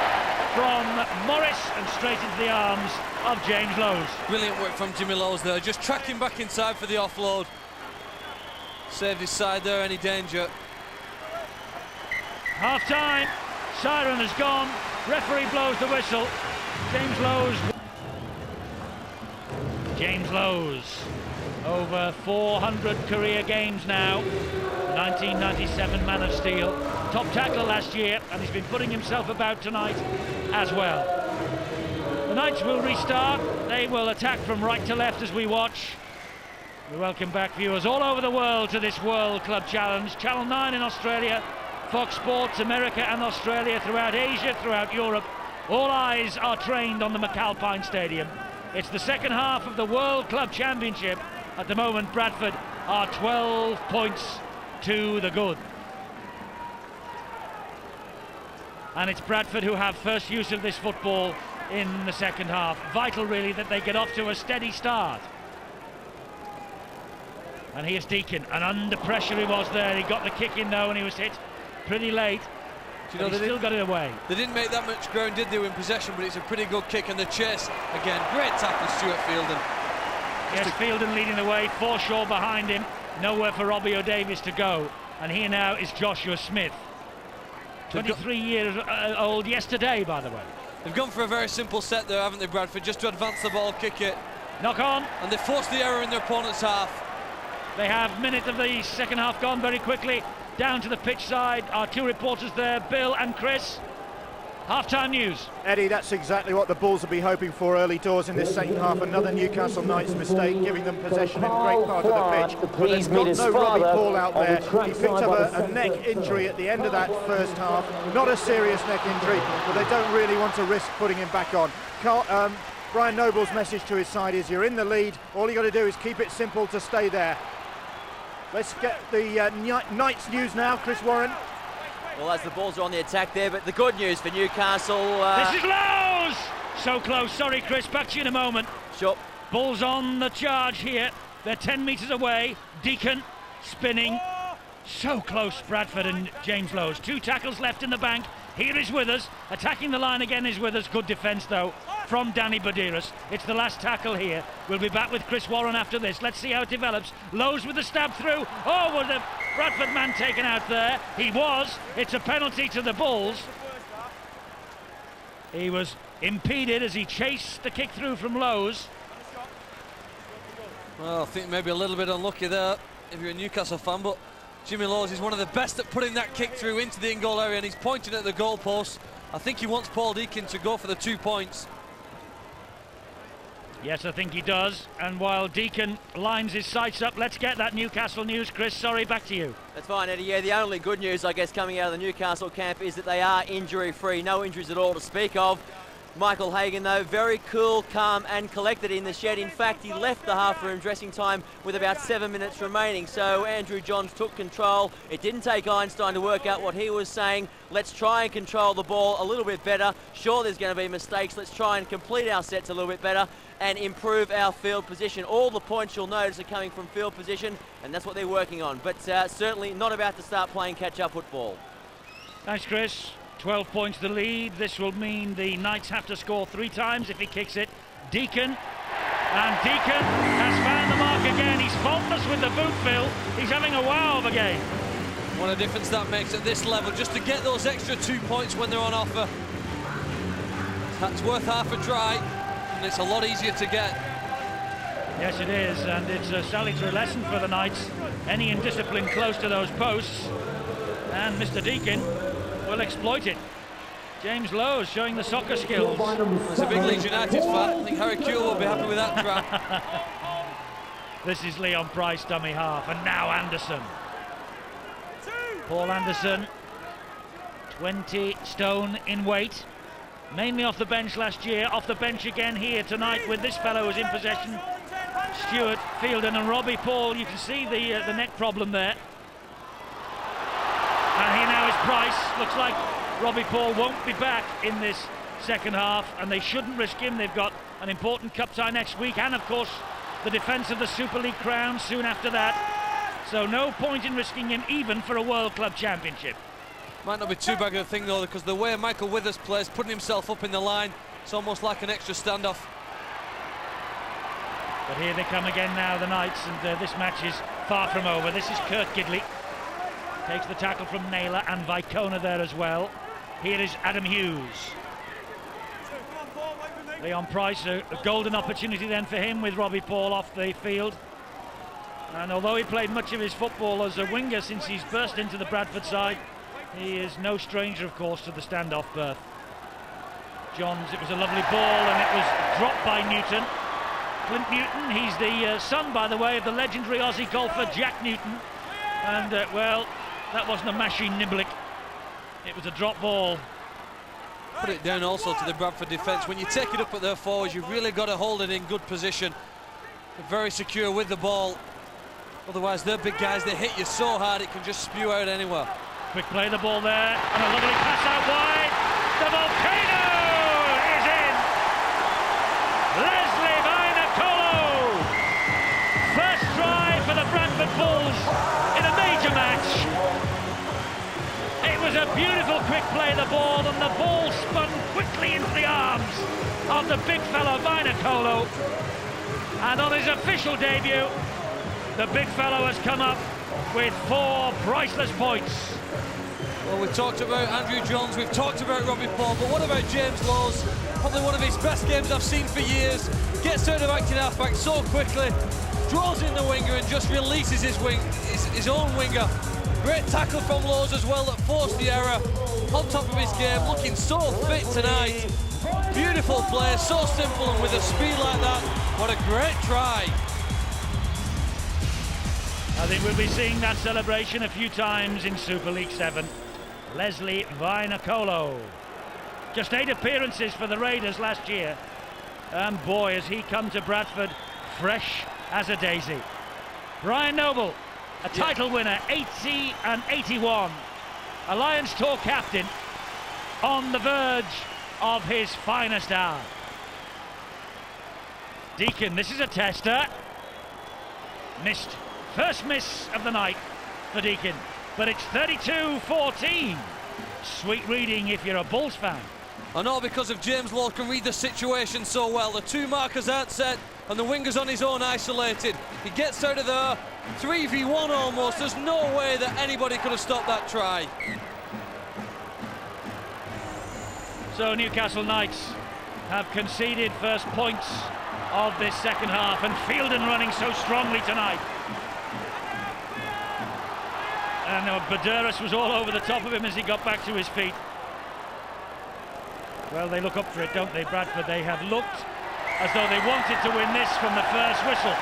from Morris and straight into the arms of James Lowe's. Brilliant work from Jimmy Lowe's there, just tracking back inside for the offload. Saved his side there, any danger. Half time, siren has gone, referee blows the whistle. James Lowe's, over 400 career games now, 1997 Man of Steel, top tackler last year, and he's been putting himself about tonight as well. The Knights will restart, they will attack from right to left as we watch. We welcome back viewers all over the world to this World Club Challenge. Channel 9 in Australia, Fox Sports America and Australia, throughout Asia, throughout Europe. All eyes are trained on the McAlpine Stadium. It's the second half of the World Club Championship. At the moment, Bradford are 12 points to the good. And it's Bradford who have first use of this football in the second half. Vital, really, that they get off to a steady start. And here's Deacon, and under pressure he was there. He got the kick in, though, and he was hit pretty late. Do you know, he still got it away. They didn't make that much ground, did they, in possession, but it's a pretty good kick, and the chase, again, great tackle, Stuart Fielden. Yes, Fielden leading the way, Forshaw behind him, nowhere for Robbie O'Davies to go. And here now is Joshua Smith, 23 years old yesterday, by the way. They've gone for a very simple set there, haven't they, Bradford, just to advance the ball, kick it. Knock on. And they forced the error in their opponent's half. They have minute of the second half gone very quickly. Down to the pitch side, our two reporters there, Bill and Chris. Half-time news. Eddie, that's exactly what the Bulls will be hoping for early doors in this second half. Another Newcastle Knights mistake, giving them possession in great part of the pitch. But there's got no Robbie Paul out there. He picked up a neck injury at the end of that first half. Not a serious neck injury, but they don't really want to risk putting him back on. Brian Noble's message to his side is, you're in the lead. All you got to do is keep it simple to stay there. Let's get the Knights news now, Chris Warren. Well, as the Bulls are on the attack there, but the good news for Newcastle... This is Lowe's! So close, sorry Chris, back to you in a moment. Sure. Bulls on the charge here, they're 10 metres away. Deacon spinning, so close, Bradford and James Lowe's. 2 tackles left in the bank. Here is Withers, attacking the line again is Withers. Good defence though from Danny Badiris. It's the last tackle here. We'll be back with Chris Warren after this. Let's see how it develops. Lowe's with the stab through. Oh, was the Bradford man taken out there? He was. It's a penalty to the Bulls. He was impeded as he chased the kick through from Lowe's. Well, I think maybe a little bit unlucky there if you're a Newcastle fan, but Jimmy Lowe's is one of the best at putting that kick through into the in-goal area, and he's pointing at the goalpost. I think he wants Paul Deacon to go for the 2 points. Yes, I think he does. And while Deacon lines his sights up, let's get that Newcastle news. Chris, sorry, back to you. That's fine, Eddie. Yeah, the only good news, I guess, coming out of the Newcastle camp is that they are injury-free. No injuries at all to speak of. Michael Hagan, though, very cool, calm and collected in the shed. In fact, he left the half-room dressing time with about 7 minutes remaining. So Andrew Johns took control. It didn't take Einstein to work out what he was saying. Let's try and control the ball a little bit better. Sure, there's going to be mistakes. Let's try and complete our sets a little bit better and improve our field position. All the points you'll notice are coming from field position, and that's what they're working on. But certainly not about to start playing catch-up football. Thanks, Chris. 12 points the lead. This will mean the Knights have to score 3 times if he kicks it. Deacon, and Deacon has found the mark again. He's faultless with the boot, Phil. He's having a wow of a game. What a difference that makes at this level, just to get those extra 2 points when they're on offer. That's worth half a try. and it's a lot easier to get. Yes, it is, and it's a salutary lesson for the Knights. Any indiscipline close to those posts, and Mr. Deacon will exploit it. James Lowe's showing the soccer skills. As a big Leeds United fan, I think Harry Kewell will be happy with that trap. This is Leon Price, dummy half, and now Anderson. Paul Anderson, 20 stone in weight, mainly off the bench last year, off the bench again here tonight with this fellow who's in possession. Stewart, Fielden and Robbie Paul. You can see the neck problem there. And here now is Price. Looks like Robbie Paul won't be back in this second half, and they shouldn't risk him. They've got an important cup tie next week, and of course the defence of the Super League crown soon after that. So no point in risking him even for a World Club Championship. Might not be too bad of a thing though, because the way Michael Withers plays, putting himself up in the line, it's almost like an extra standoff. But here they come again now, the Knights, and this match is far from over. This is Kurt Gidley. Takes the tackle from Naylor and Vicona there as well. Here is Adam Hughes. Leon Price, a golden opportunity then for him with Robbie Paul off the field. And although he played much of his football as a winger since he's burst into the Bradford side, he is no stranger, of course, to the standoff berth. Johns, it was a lovely ball and it was dropped by Newton. Clint Newton, he's the son, by the way, of the legendary Aussie golfer Jack Newton. And, well, that wasn't a mashie niblick. It was a drop ball. Put it down also to the Bradford defence. When you take it up at their forwards, you've really got to hold it in good position. They're very secure with the ball. Otherwise, they're big guys. They hit you so hard, it can just spew out anywhere. Quick play the ball there, and a lovely pass out wide. The volcano is in. Leslie Vinacolo. First try for the Bradford Bulls in a major match. It was a beautiful quick play, the ball, and the ball spun quickly into the arms of the big fellow Vinacolo. And on his official debut, the big fellow has come up with 4 priceless points. Well, we've talked about Andrew Johns, we've talked about Robbie Paul, but what about James Lowe's? Probably one of his best games I've seen for years. Gets out of acting halfback so quickly, draws in the winger and just releases his own winger. Great tackle from Lowe's as well that forced the error. On top of his game, looking so fit tonight. Beautiful play, so simple, and with a speed like that, what a great try. I think we'll be seeing that celebration a few times in Super League 7. Leslie Vinacolo. Just 8 appearances for the Raiders last year. And boy, has he come to Bradford fresh as a daisy. Brian Noble, a title winner, 80 and 81. A Lions Tour captain on the verge of his finest hour. Deacon, this is a tester. Missed. First miss of the night for Deacon, but it's 32-14. Sweet reading if you're a Bulls fan. And all because of James Lowe can read the situation so well. The 2 markers aren't set and the winger's on his own isolated. He gets out of there, 3v1 almost. There's no way that anybody could have stopped that try. So Newcastle Knights have conceded first points of this second half, and Fielden running so strongly tonight. And Badouris was all over the top of him as he got back to his feet. Well, they look up for it, don't they, Bradford? They have looked as though they wanted to win this from the first whistle.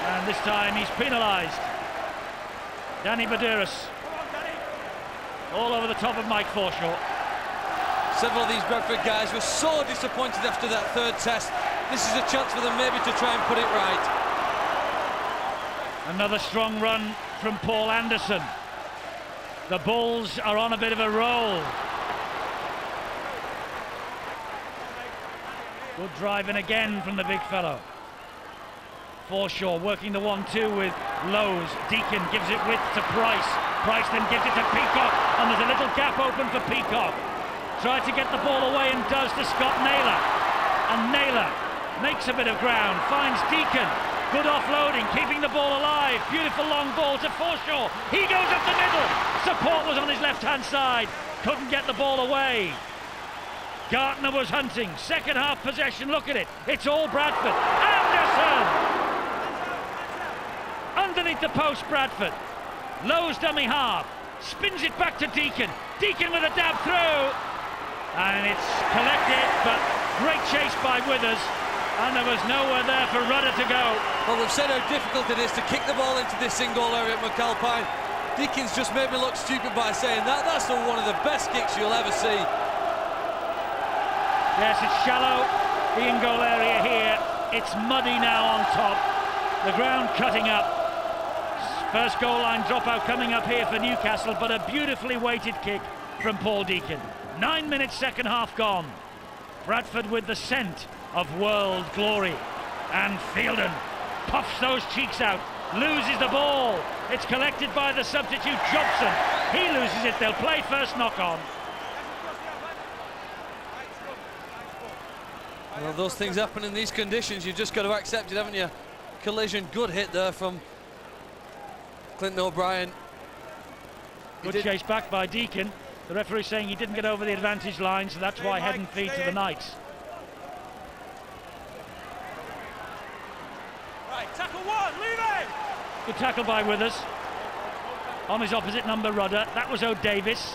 And this time he's penalised. Danny Badouris. All over the top of Mike Forshaw. Several of these Bradford guys were so disappointed after that third test. This is a chance for them maybe to try and put it right. Another strong run from Paul Anderson. The Bulls are on a bit of a roll. Good driving again from the big fellow. Forshaw working the 1-2 with Lowe's. Deacon gives it width to Price. Price then gives it to Peacock, and there's a little gap open for Peacock. Tried to get the ball away and does to Scott Naylor. And Naylor makes a bit of ground, finds Deacon. Good offloading, keeping the ball alive. Beautiful long ball to Forshaw. He goes up the middle. Support was on his left-hand side. Couldn't get the ball away. Gartner was hunting. Second half possession, look at it. It's all Bradford. Anderson! Underneath the post, Bradford. Lowe's dummy half. Spins it back to Deacon. Deacon with a dab through. And it's collected, but great chase by Withers. And there was nowhere there for Rudder to go. Well, we've said how difficult it is to kick the ball into this in-goal area at McAlpine. Deacon's just made me look stupid by saying that. That's one of the best kicks you'll ever see. Yes, it's shallow, the in-goal area here. It's muddy now on top. The ground cutting up. First goal line dropout coming up here for Newcastle, but a beautifully weighted kick from Paul Deacon. 9 minutes, second half gone. Bradford with the scent of world glory. And Fielden puffs those cheeks out, loses the ball. It's collected by the substitute Jobson. He loses it, they'll play first knock on. Well, those things happen in these conditions. You've just got to accept it, haven't you? Collision, good hit there from Clinton O'Brien. Good chase back by Deacon. The referee saying he didn't get over the advantage line, so that's why head and feet to the Knights. Right, tackle one, leave it! Good tackle by Withers. On his opposite number, Rudder. That was O'Davis.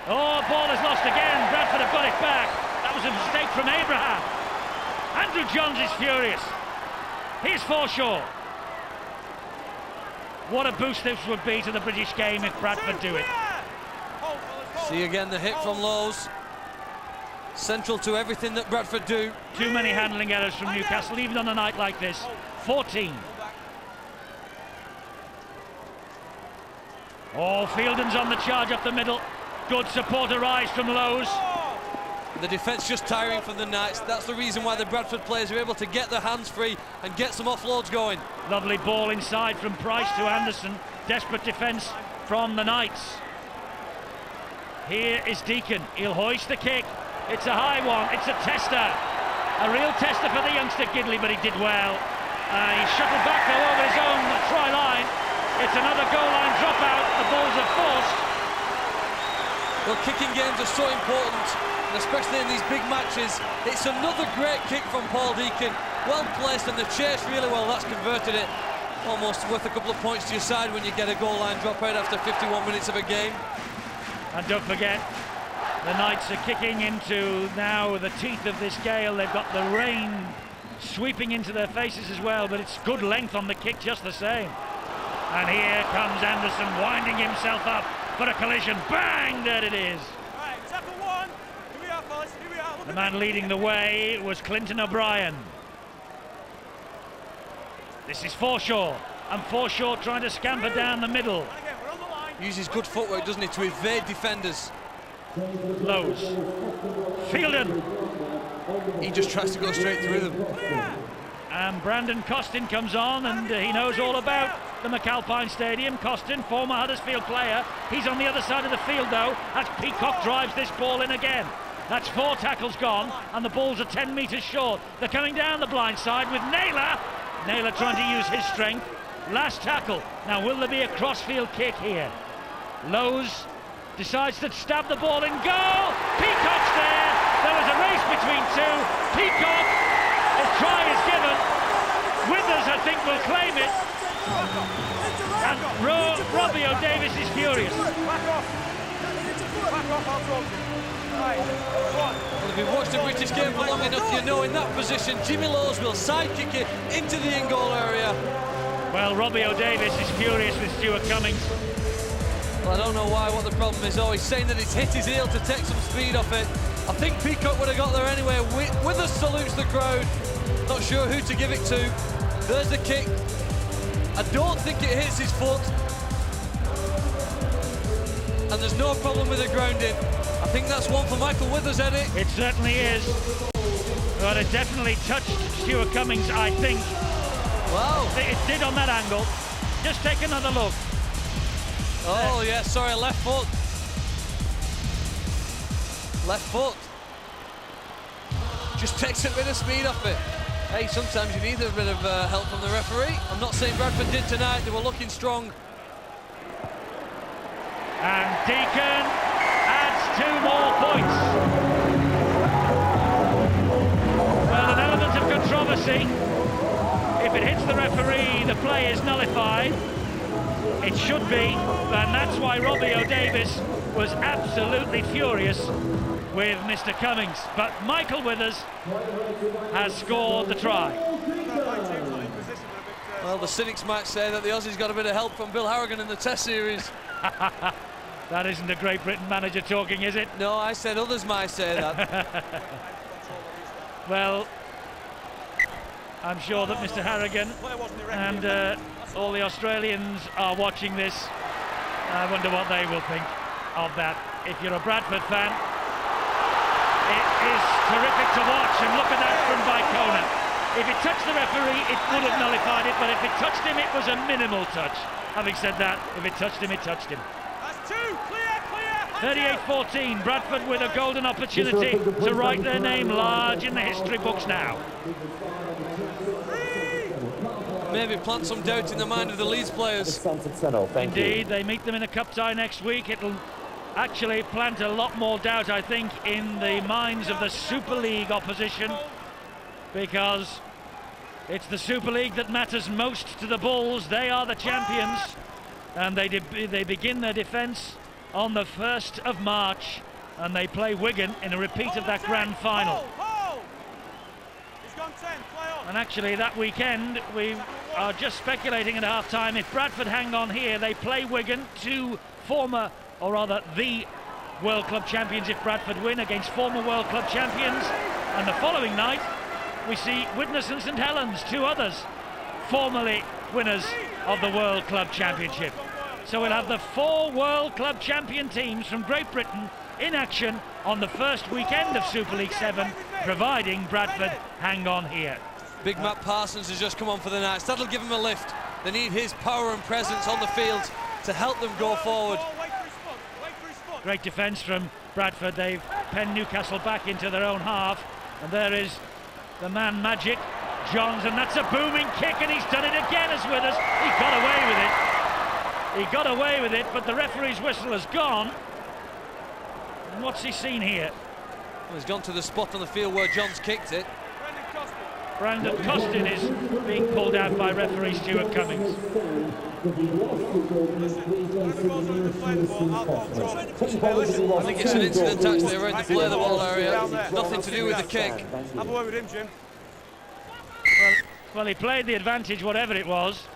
Oh, ball is lost again. Bradford have got it back. That was a mistake from Abraham. Andrew Johns is furious. Here's Forshaw. What a boost this would be to the British game if Bradford do it. See again the hit from Lowe's. Central to everything that Bradford do. Too many handling errors from Newcastle, even on a night like this. 14. Oh, Fielden's on the charge up the middle. Good support arrives from Lowe's. The defence just tiring from the Knights. That's the reason why the Bradford players are able to get their hands free and get some offloads going. Lovely ball inside from Price to Anderson. Desperate defence from the Knights. Here is Deacon. He'll hoist the kick. It's a high one. It's a tester. A real tester for the youngster Gidley, but he did well. He shuttled back though over his own try line. It's another goal line dropout. The balls are forced. Well, kicking games are so important, and especially in these big matches. It's another great kick from Paul Deacon. Well placed, and the chase really well. That's converted it. Almost worth a couple of points to your side when you get a goal line dropout after 51 minutes of a game. And don't forget, the Knights are kicking into now the teeth of this gale. They've got the rain sweeping into their faces as well, but it's good length on the kick just the same. And here comes Anderson winding himself up for a collision. Bang! There it is. Right, tackle one. Here we are, fellas. Here we are. The man leading the way was Clinton O'Brien. This is Forshaw, and Forshaw trying to scamper down the middle. And again, we're on the line. Uses good footwork, doesn't he, to evade defenders. Lowe's. Fielden. He just tries to go straight through them. And Brandon Costin comes on, and he knows all about the McAlpine Stadium. Costin, former Huddersfield player. He's on the other side of the field, though, as Peacock drives this ball in again. That's 4 tackles gone, and the balls are 10 metres short. They're coming down the blind side with Naylor. Naylor trying to use his strength. Last tackle. Now, will there be a crossfield kick here? Lowe's decides to stab the ball in goal. Peacock's there. There was a race between two. Peacock, his try is given. Withers, I think, will claim it. And Robbie O'Davis is furious. Back off. Back off, I'll talk to you. Right, one. Well, if you've watched a British game for long enough, you know in that position, Jimmy Lowe's will sidekick it into the in-goal area. Well, Robbie O'Davis is furious with Stuart Cummings. Well, I don't know why, what the problem is. Oh, he's saying that it's hit his heel to take some speed off it. I think Peacock would have got there anyway. Withers salutes the crowd. Not sure who to give it to. There's the kick. I don't think it hits his foot. And there's no problem with the grounding. I think that's one for Michael Withers, Eddie. It certainly is. But it definitely touched Stuart Cummings, I think. Wow. It did on that angle. Just take another look. Oh, yeah, sorry, left foot. Left foot. Just takes a bit of speed off it. Hey, sometimes you need a bit of help from the referee. I'm not saying Bradford did tonight. They were looking strong. And Deacon adds 2 more points. is nullified. It should be, and that's why Robbie O'Davis was absolutely furious with Mr. Cummings. But Michael Withers has scored the try. Well, the cynics might say that the Aussies got a bit of help from Bill Harrigan in the Test series. That isn't a Great Britain manager talking, is it? No, I said others might say that. Well, I'm sure that Mr. Harrigan and all the Australians are watching this. I wonder what they will think of that. If you're a Bradford fan, it is terrific to watch, and look at that from Vicona. If it touched the referee, it would have nullified it, but if it touched him, it was a minimal touch. Having said that, if it touched him, it touched him. That's 2, clear, 38-14, Bradford with a golden opportunity to write their name large in the history books now. Maybe plant some doubt in the mind of the Leeds players. Indeed, they meet them in a cup tie next week. It'll actually plant a lot more doubt, I think, in the minds of the Super League opposition, because it's the Super League that matters most to the Bulls. They are the champions, and they begin their defence on the 1st of March, and they play Wigan in a repeat of that grand final. He's gone 10, play on. And actually that weekend, we are just speculating at half-time, if Bradford hang on here, they play Wigan, the World Club champions if Bradford win, against former World Club champions, and the following night we see Widnes and St Helens, 2 others formerly winners of the World Club Championship. So we'll have the 4 World Club champion teams from Great Britain in action on the first weekend of Super League 7, providing Bradford hang on here. Big Matt Parsons has just come on for the Knights. That'll give them a lift. They need his power and presence on the field to help them go forward. Great defence from Bradford. They've penned Newcastle back into their own half, and there is the man magic, Johns, and that's a booming kick, and he's done it again as Withers. He got away with it. He got away with it, but the referee's whistle has gone. And what's he seen here? Well, he's gone to the spot on the field where Johns kicked it. Brandon Costin is being pulled out by referee Stuart Cummings. I think it's an incident actually around the play the ball area. Nothing to do with the kick. Have a word with him, Jim. Well, he played the advantage, whatever it was,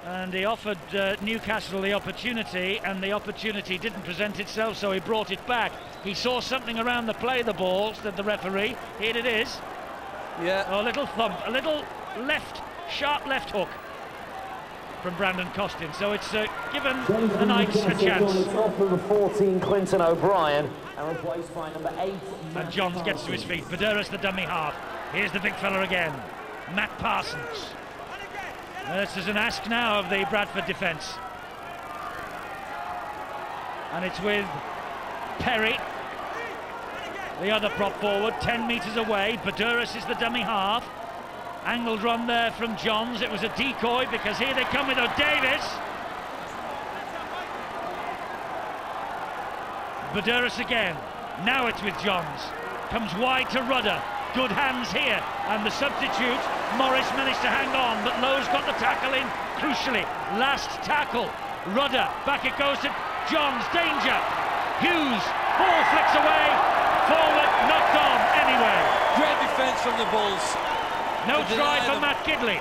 and he offered Newcastle the opportunity, and the opportunity didn't present itself, so he brought it back. He saw something around the play the ball, said the referee. Here it is. Yeah. Oh, a little thump, a little sharp left hook from Brandon Costin. So it's given the Knights a chance. Number 14, Clinton O'Brien, and replaced by number 8. And Johns gets to his feet. Baduras, the dummy half. Here's the big fella again, Matt Parsons. This is an ask now of the Bradford defence. And it's with Perry, the other prop forward, 10 metres away. Baduras is the dummy half. Angled run there from Johns. It was a decoy because here they come with O'Davis. Baduras again. Now it's with Johns. Comes wide to Rudder. Good hands here. And the substitute, Morris, managed to hang on, but Lowe's got the tackle in crucially. Last tackle. Rudder. Back it goes to Johns. Danger. Hughes. Ball flicks away. Forward, knocked on anyway. Great defence from the Bulls. No try for Matt Gidley.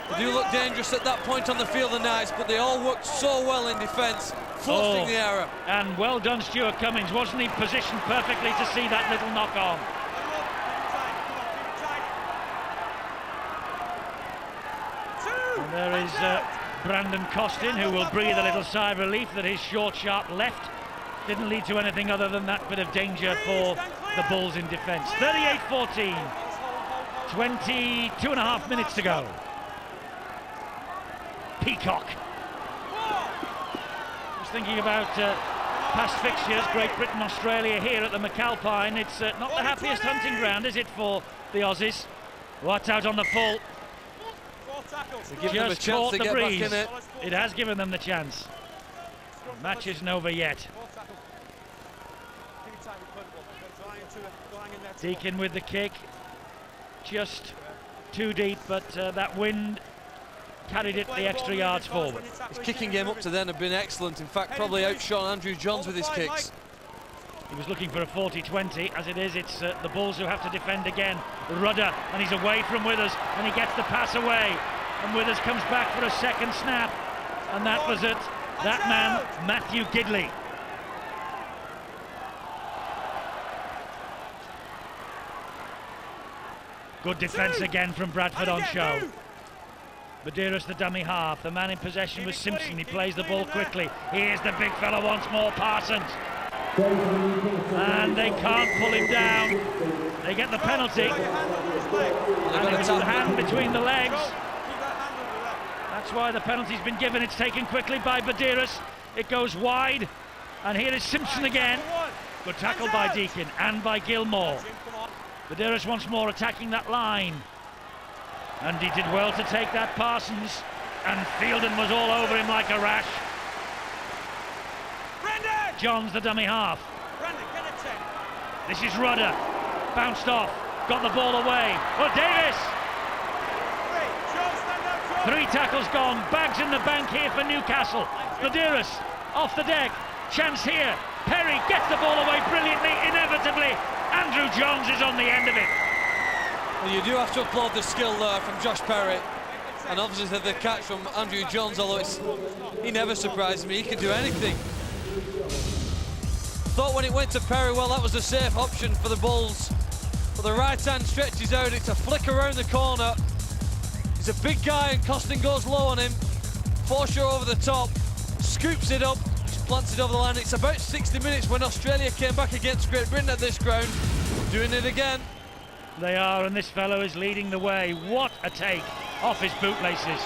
They do look dangerous at that point on the field, the Knights, but they all worked so well in defence, forcing the error. And well done, Stuart Cummings. Wasn't he positioned perfectly to see that little knock on? And there is Brandon Costin, who will breathe a little sigh of relief that his short, sharp left didn't lead to anything other than that bit of danger for the Bulls in defence. 38-14, 22 and a half minutes to go. Peacock. Just thinking about past fixtures, Great Britain, Australia here at the McAlpine. It's not the happiest hunting ground, is it, for the Aussies? Watts out on the full. Give them a chance to get back in it. It has given them the chance. Match isn't over yet. Deacon with the kick, just too deep, but that wind carried it the extra yards forward. His kicking game up to then had been excellent. In fact, probably outshone Andrew Johns with his kicks. He was looking for a 40-20. As it is, it's the Bulls who have to defend again. Rudder, and he's away from Withers, and he gets the pass away. And Withers comes back for a second snap. And that was it. That man, Matthew Gidley. Good defence again from Bradford on show. Medeiros the dummy half. The man in possession was Simpson. He plays the ball quickly. Here's the big fella once more, Parsons. And they can't pull him down. They get the penalty. And it was a hand between the legs. That's why the penalty's been given. It's taken quickly by Medeiros. It goes wide. And here is Simpson again. Good tackle by Deacon and by Gilmore. Medeiros once more attacking that line. And he did well to take that, Parsons. And Fielden was all over him like a rash. Johns, the dummy half. This is Rudder. Bounced off. Got the ball away. Oh, Davis! 3 tackles gone. Bags in the bank here for Newcastle. Medeiros off the deck. Chance here. Perry gets the ball away brilliantly. Inevitably, Andrew Johns is on the end of it. Well, you do have to applaud the skill there from Josh Perry. And obviously the catch from Andrew Johns, although he never surprises me. He can do anything. Thought when it went to Perry, well, that was a safe option for the Bulls. But the right hand stretches out. It's a flick around the corner. He's a big guy and Costin goes low on him. Forshaw over the top, scoops it up, just plants it over the line. It's about 60 minutes when Australia came back against Great Britain at this ground. Doing it again. They are, and this fellow is leading the way. What a take off his bootlaces.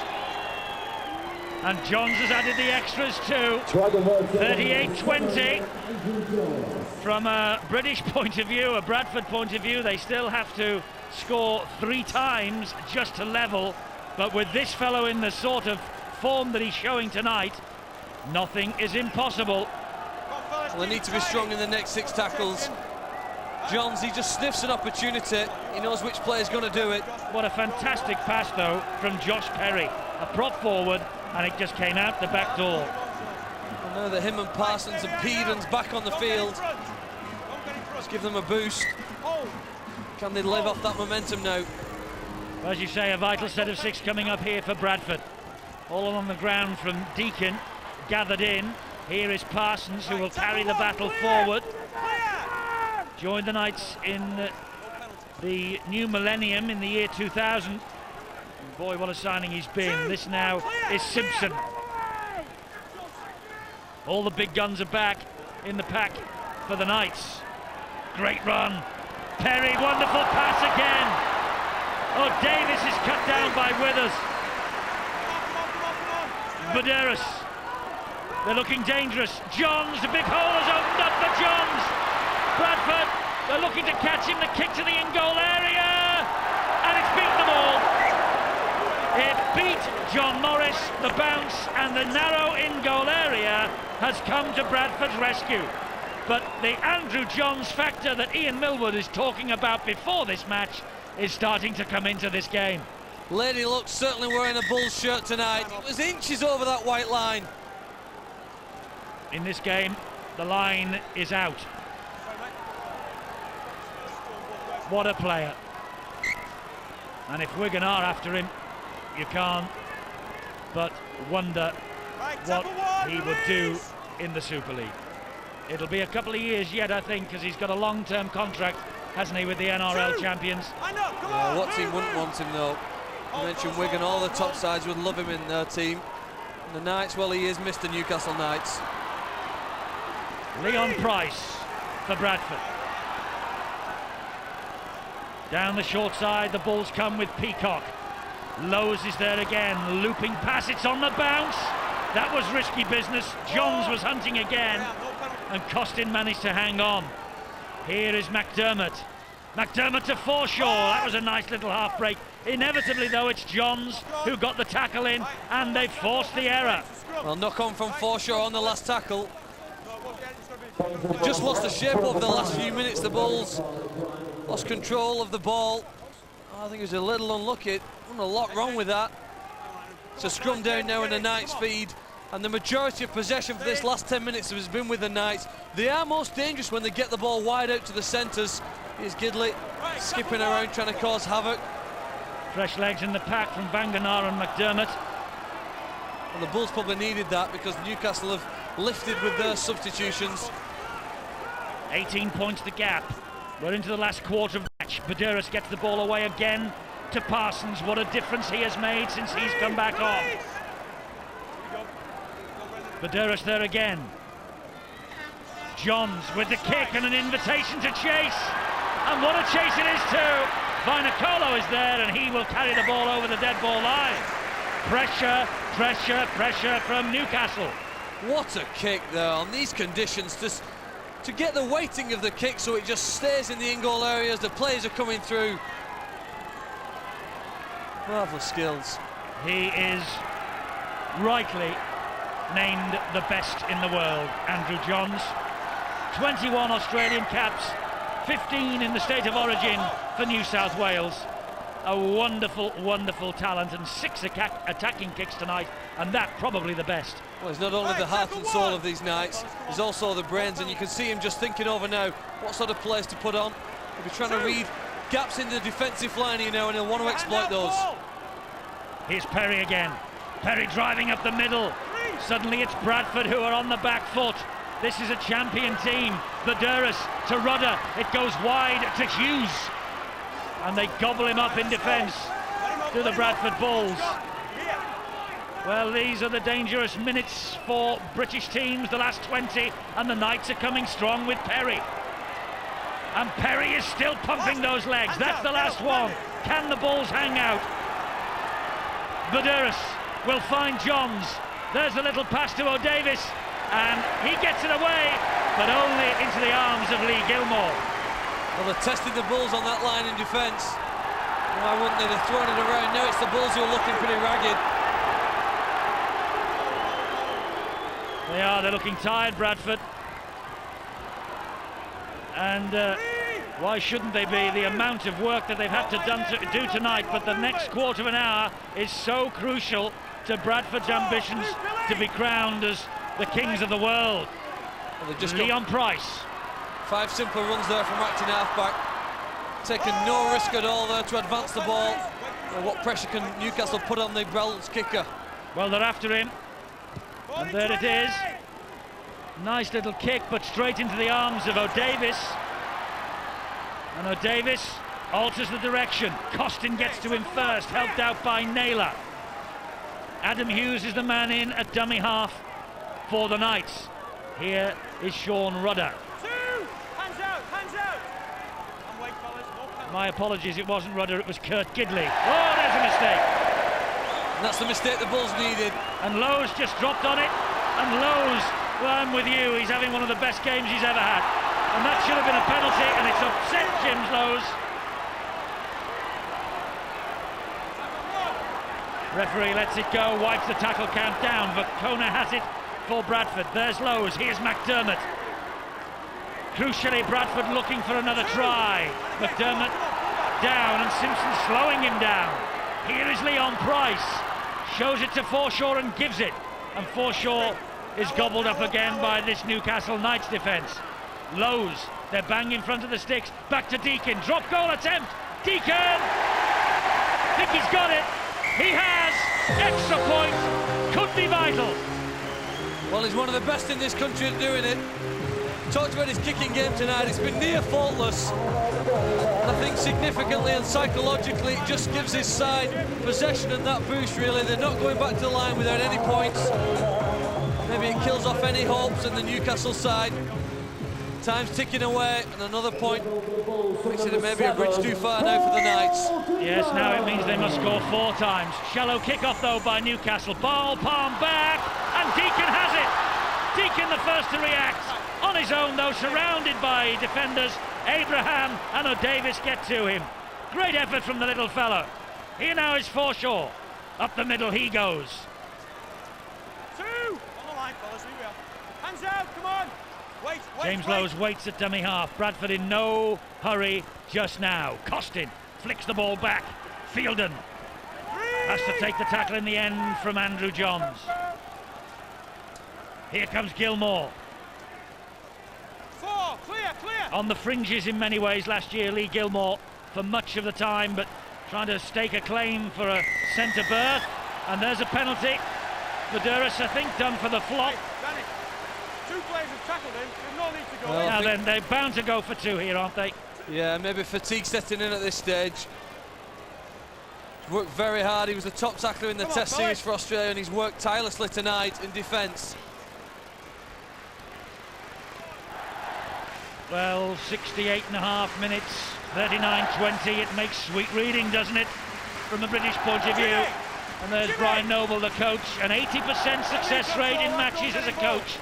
And Johns has added the extras too. 38-20. From a British point of view, a Bradford point of view, they still have to score 3 times just to level. But with this fellow in the sort of form that he's showing tonight, nothing is impossible. Well, they need to be strong in the next 6 tackles. Johns, he just sniffs an opportunity. He knows which player's going to do it. What a fantastic pass, though, from Josh Perry. A prop forward, and it just came out the back door. I know that him and Parsons and Pedon's back on the field. Let's give them a boost. Can they live off that momentum now? As you say, a vital set of 6 coming up here for Bradford. All along the ground from Deacon, gathered in. Here is Parsons, who will carry the battle forward. Joined the Knights in the new millennium in the year 2000. And boy, what a signing he's been. This now is Simpson. All the big guns are back in the pack for the Knights. Great run. Perry, wonderful pass again. Oh, Davis is cut down by Withers. Medeiros. They're looking dangerous. Johns, a big hole has opened up for Johns. Bradford, they're looking to catch him. The kick to the in-goal area. And it's beaten them all. It beat John Morris, the bounce, and the narrow in-goal area has come to Bradford's rescue. But the Andrew Johns factor that Ian Millwood is talking about before this match is starting to come into this game. Lady Luck certainly wearing a Bulls shirt tonight. It was inches over that white line. In this game, the line is out. What a player. And if Wigan are after him, you can't but wonder what he would do in the Super League. It'll be a couple of years yet, I think, because he's got a long-term contract, hasn't he, with the NRL champions? Yeah, what team wouldn't want him, though? You mentioned Wigan, all the top sides would love him in their team. And the Knights, well, he is Mr. Newcastle Knights. Leon Price for Bradford. Down the short side, the Bulls come with Peacock. Lowe's is there again, looping pass, it's on the bounce. That was risky business. Johns was hunting again, and Costin managed to hang on. Here is McDermott. McDermott to Forshaw. That was a nice little half break. Inevitably, though, it's Johns who got the tackle in, and they forced the error. Well, knock on from Forshaw on the last tackle. They've just lost the shape over the last few minutes, the Bulls. Lost control of the ball. Oh, I think it was a little unlucky. Wasn't a lot wrong with that. It's a scrum down now in the Knights feed, and the majority of possession for this last 10 minutes has been with the Knights. They are most dangerous when they get the ball wide out to the centres. Here's Gidley skipping around trying to cause havoc. Fresh legs in the pack from Banganar and McDermott. And the Bulls probably needed that because Newcastle have lifted with their substitutions. 18 points the gap. We're into the last quarter of the match. Badouris gets the ball away again to Parsons. What a difference he has made since he's come back on. Badouris there again. Johns with the kick and an invitation to chase. And what a chase it is too. Vainicolo is there and he will carry the ball over the dead ball line. Pressure, pressure, pressure from Newcastle. What a kick there on these conditions. To get the weighting of the kick so it just stays in the in-goal area as the players are coming through. Marvellous skills. He is rightly named the best in the world, Andrew Johns. 21 Australian caps, 15 in the state of origin for New South Wales. A wonderful, wonderful talent, and 6 attacking kicks tonight, and that probably the best. Well, it's not only the heart and soul of these Knights, there's also the brains, and you can see him just thinking over now what sort of players to put on. He'll be trying to read gaps in the defensive line here now, and he'll want to exploit those. Here's Perry again. Perry driving up the middle. Suddenly it's Bradford who are on the back foot. This is a champion team. Badouris to Rudder. It goes wide to Hughes. And they gobble him up in defence to the Bradford Bulls. Well, these are the dangerous minutes for British teams, the last 20, and the Knights are coming strong with Perry. And Perry is still pumping those legs. That's the last one. Can the Bulls hang out? Badouris will find Johns. There's a little pass to O'Davis, and he gets it away, but only into the arms of Lee Gilmore. Well, they're testing the Bulls on that line in defence. Why wouldn't they? They're throwing it around. Now it's the Bulls who are looking pretty ragged. They're looking tired, Bradford. And why shouldn't they be? The amount of work that they've had to do tonight, but the next quarter of an hour is so crucial to Bradford's ambitions to be crowned as the kings of the world. Well, they've just Leon Price. 5 simple runs there from acting half-back. Taking no risk at all there to advance the ball. Well, what pressure can Newcastle put on the Browns kicker? Well, they're after him. And there it is. Nice little kick, but straight into the arms of O'Davis. And O'Davis alters the direction. Costin gets to him first, helped out by Naylor. Adam Hughes is the man in at dummy half for the Knights. Here is Sean Rudder. Hands out, hands out. And wait, fellas, no penalty. My apologies, it wasn't Rudder, it was Kurt Gidley. Oh, there's a mistake. And that's the mistake the Bulls needed. And Lowe's just dropped on it. And Lowe's, well, I'm with you, he's having one of the best games he's ever had. And that should have been a penalty, and it's upset James Lowe's. Referee lets it go, wipes the tackle count down, but Kona has it for Bradford. There's Lowe's, here's McDermott. Crucially, Bradford looking for another try. McDermott down, and Simpson slowing him down. Here is Leon Price. Shows it to Forshaw and gives it. And Forshaw is gobbled up again by this Newcastle Knights defence. Lowe's, they're bang in front of the sticks. Back to Deacon, drop goal attempt. Deacon! Think he's got it. He has. Extra point. Could be vital. Well, he's one of the best in this country at doing it. Talked about his kicking game tonight. It's been near faultless. And I think significantly and psychologically it just gives his side possession and that boost, really. They're not going back to the line without any points. Maybe it kills off any hopes in the Newcastle side. Time's ticking away, and another point makes it maybe a bridge too far now for the Knights. Yes, now it means they must score 4 times. Shallow kick-off, though, by Newcastle. Ball, palm back, and Deacon has it. Deacon the first to react. On his own, though, surrounded by defenders. Abraham and O'Davis get to him. Great effort from the little fellow. Here now is Forshaw. Up the middle he goes. 2! On the line, fellas, here we are. Hands out, come on. Wait, James Lowe's waits at dummy half. Bradford in no hurry just now. Costin flicks the ball back. Fielden. 3! Has to take the tackle in the end from Andrew Johns. Here comes Gilmore. 4, clear, clear. On the fringes in many ways last year, Lee Gilmore, for much of the time, but trying to stake a claim for a centre berth. And there's a penalty. Maduris, I think, done for the flop. Danny, 2 players have tackled him. There's no need to go. Well, Now then, they're bound to go for 2 here, aren't they? Yeah, maybe fatigue setting in at this stage. He's worked very hard. He was the top tackler in the Test series for Australia, and he's worked tirelessly tonight in defence. Well, 68.5 minutes, 39-20. It makes sweet reading, doesn't it, from a British point of view? And there's Brian Noble, the coach, an 80% success rate in matches as a coach,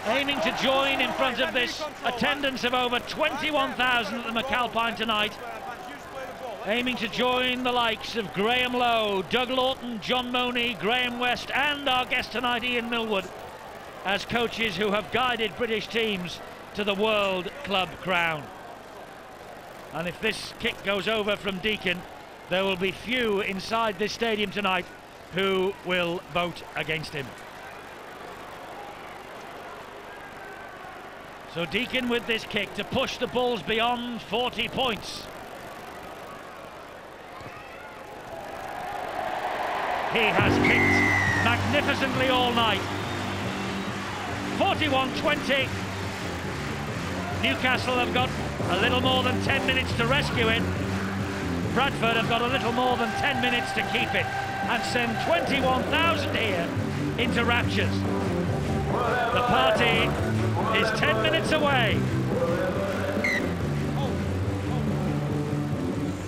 aiming to join in front of this attendance of over 21,000 at the McAlpine tonight, aiming to join the likes of Graham Lowe, Doug Lawton, John Money, Graham West, and our guest tonight, Ian Millwood, as coaches who have guided British teams to the World Club crown. And if this kick goes over from Deacon, there will be few inside this stadium tonight who will vote against him. So Deacon with this kick to push the Bulls beyond 40 points. He has kicked magnificently all night. 41-20. Newcastle have got a little more than 10 minutes to rescue it. Bradford have got a little more than 10 minutes to keep it and send 21,000 here into raptures. The party is 10 minutes away.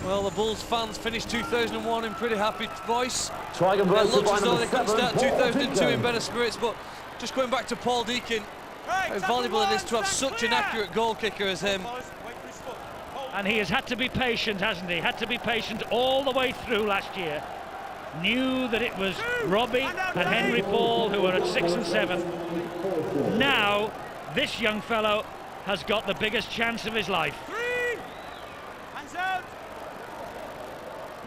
Well, the Bulls fans finished 2001 in pretty happy voice. Try and It roll looks as though by they couldn't number start 7, 2002 in better spirits, but just going back to Paul Deacon, how valuable it is to have such an accurate goal kicker as him. And he has had to be patient, hasn't he? Had to be patient all the way through last year. Knew that it was Robbie and Henry Paul who were at 6 and 7. Now, this young fellow has got the biggest chance of his life. Hands out.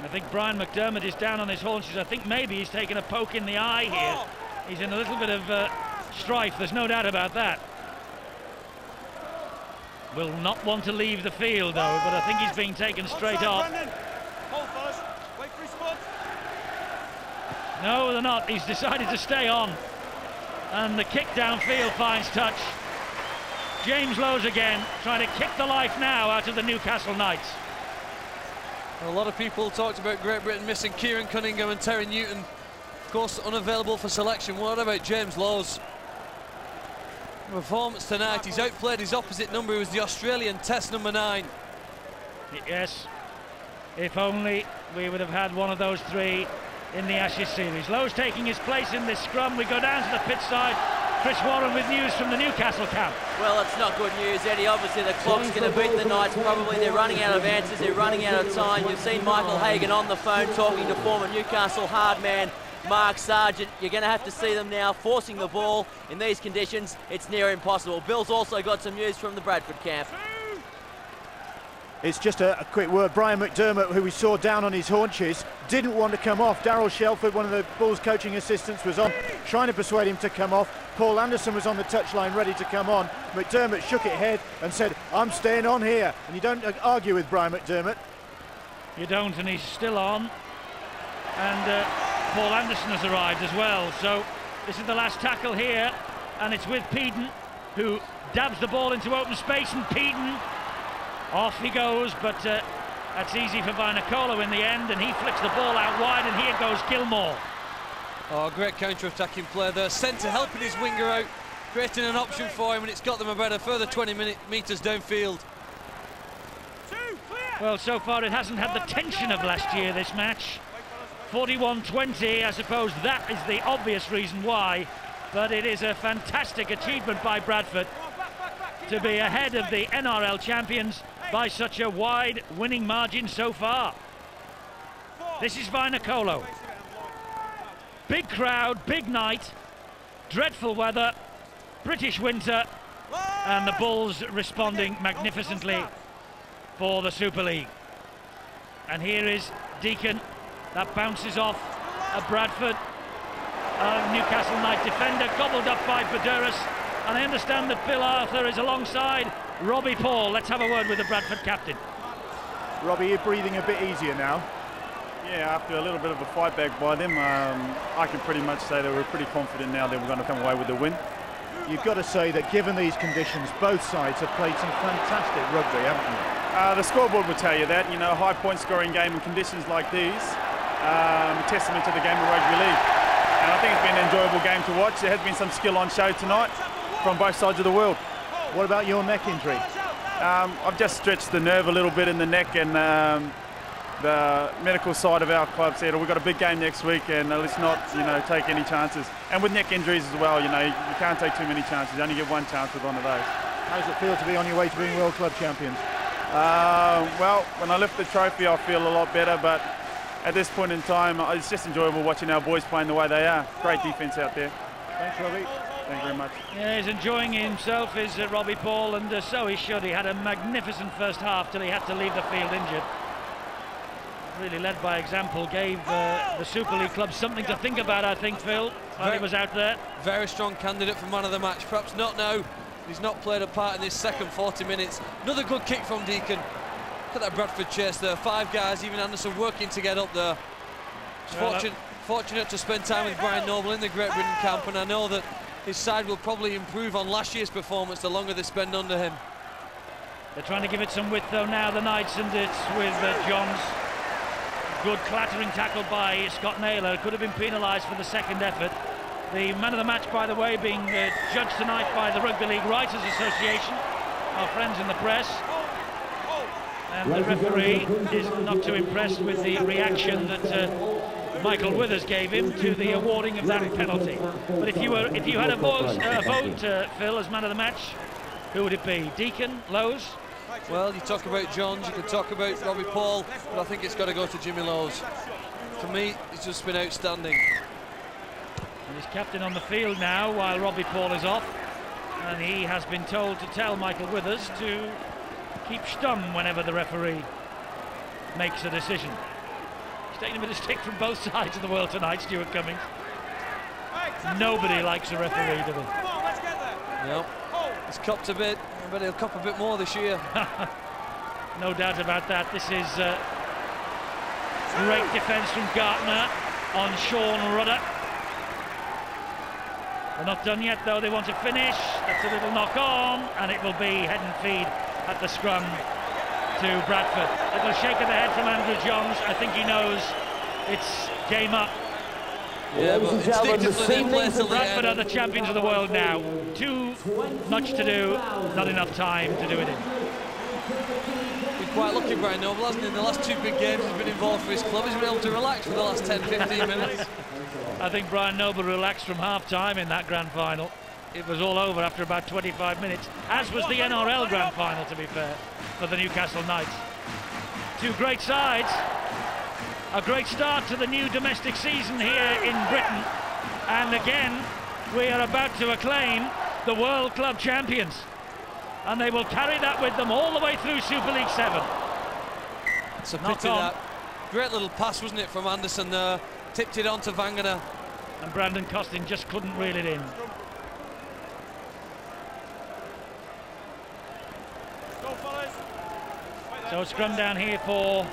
I think Brian McDermott is down on his haunches. I think maybe he's taken a poke in the eye here. He's in a little bit of strife, there's no doubt about that. Will not want to leave the field though, but I think he's being taken straight off. Hold first. Wait for his foot. No, they're not. He's decided to stay on. And the kick downfield finds touch. James Lowe's again, trying to kick the life now out of the Newcastle Knights. A lot of people talked about Great Britain missing Kieran Cunningham and Terry Newton. Of course, unavailable for selection. What about James Lowe's performance tonight? He's outplayed his opposite number, who was the Australian Test number 9. Yes, if only we would have had one of those 3 in the Ashes series. Lowe's taking his place in this scrum. We go down to the pitch side. Chris Warren with news from the Newcastle camp. Well, it's not good news, Eddie. Obviously, the clock's going to beat the Knights. Probably they're running out of answers. They're running out of time. You've seen Michael Hagan on the phone talking to former Newcastle hard man Mark Sargent. You're going to have to see them now forcing the ball in these conditions. It's near impossible. Bill's also got some news from the Bradford camp. It's just a quick word. Brian McDermott, who we saw down on his haunches, didn't want to come off. Darryl Shelford, one of the Bulls coaching assistants, was on, trying to persuade him to come off. Paul Anderson was on the touchline ready to come on. McDermott shook it head and said, I'm staying on here. And you don't argue with Brian McDermott. You don't, and he's still on. And Paul Anderson has arrived as well. So this is the last tackle here, and it's with Peden, who dabs the ball into open space, and Peden, off he goes, but that's easy for Vainikolo in the end, and he flicks the ball out wide, and here goes Gilmore. Oh, great counter-attacking play there. Centre helping his winger out, creating an option for him, and it's got them about a further 20 metres downfield. Well, so far it hasn't had the tension of last year, this match. 41-20, I suppose that is the obvious reason why, but it is a fantastic achievement by Bradford to be ahead of the NRL champions by such a wide winning margin so far. This is Vainikolo. Big crowd, big night, dreadful weather, British winter, and the Bulls responding magnificently for the Super League. And here is Deacon That bounces off a Bradford. Newcastle Knight defender, gobbled up by Badouris. And I understand that Bill Arthur is alongside Robbie Paul. Let's have a word with the Bradford captain. Robbie, you're breathing a bit easier now. Yeah, after a little bit of a fight back by them, I can pretty much say that we're pretty confident now that we're going to come away with the win. You've got to say that given these conditions, both sides have played some fantastic rugby, haven't they? The scoreboard will tell you that. You know, a high point scoring game in conditions like these, a testament to the game of rugby league. And I think it's been an enjoyable game to watch. There has been some skill on show tonight from both sides of the world. What about your neck injury? I've just stretched the nerve a little bit in the neck, and the medical side of our club said, we've got a big game next week and let's not, take any chances. And with neck injuries as well, you can't take too many chances. You only get one chance with one of those. How does it feel to be on your way to being World Club champions? Well, when I lift the trophy, I feel a lot better, but at this point in time, it's just enjoyable watching our boys playing the way they are. Great defence out there. Thanks, Robbie. Thank you very much. Yeah, he's enjoying himself, is Robbie Paul, and so he should. He had a magnificent first half till he had to leave the field injured. Really led by example, gave the Super League club something to think about, I think, Phil, while he was out there. Very strong candidate for man of the match. Perhaps not now. He's not played a part in this second 40 minutes. Another good kick from Deacon. Look at that Bradford chase there. 5 guys, even Anderson, working to get up there. Fortunate to spend time with Brian Noble in the Great Britain camp, and I know that his side will probably improve on last year's performance the longer they spend under him. They're trying to give it some width though now, the Knights, and it's with Johns. Good clattering tackle by Scott Naylor. Could have been penalised for the second effort. The man of the match, by the way, being judged tonight by the Rugby League Writers Association, our friends in the press. And the referee is not too impressed with the reaction that Michael Withers gave him to the awarding of that penalty. But if you had a vote, Phil, as man of the match, who would it be? Deacon, Lowe's? Well, you talk about Johns, you can talk about Robbie Paul, but I think it's got to go to Jimmy Lowe's. For me, it's just been outstanding. And he's captain on the field now while Robbie Paul is off, and he has been told to tell Michael Withers to keep stum whenever the referee makes a decision. He's taking a bit of stick from both sides of the world tonight, Stuart Cummings. Nobody likes a referee, do they? No. He's copped a bit, but he'll cop a bit more this year. No doubt about that. This is great defence from Gartner on Sean Rudder. They're not done yet though, they want to finish. That's a little knock on, and it will be head and feed at the scrum to Bradford. A little shake of the head from Andrew Johns. I think he knows it's game up. Yeah, but instinctively they play till the Bradford are end. the champions of the world now. Too much to do, not enough time to do it in. Been quite lucky, Brian Noble, hasn't he? In the last 2 big games he's been involved for his club, he's been able to relax for the last 10-15 minutes. I think Brian Noble relaxed from half-time in that grand final. It was all over after about 25 minutes, as was the NRL grand final, to be fair, for the Newcastle Knights. 2 great sides. A great start to the new domestic season here in Britain. And again, we are about to acclaim the World Club champions. And they will carry that with them all the way through Super League 7. It's a pity that. Great little pass, wasn't it, from Anderson there. Tipped it on to Wangener. And Brandon Costin just couldn't reel it in. So a scrum down here for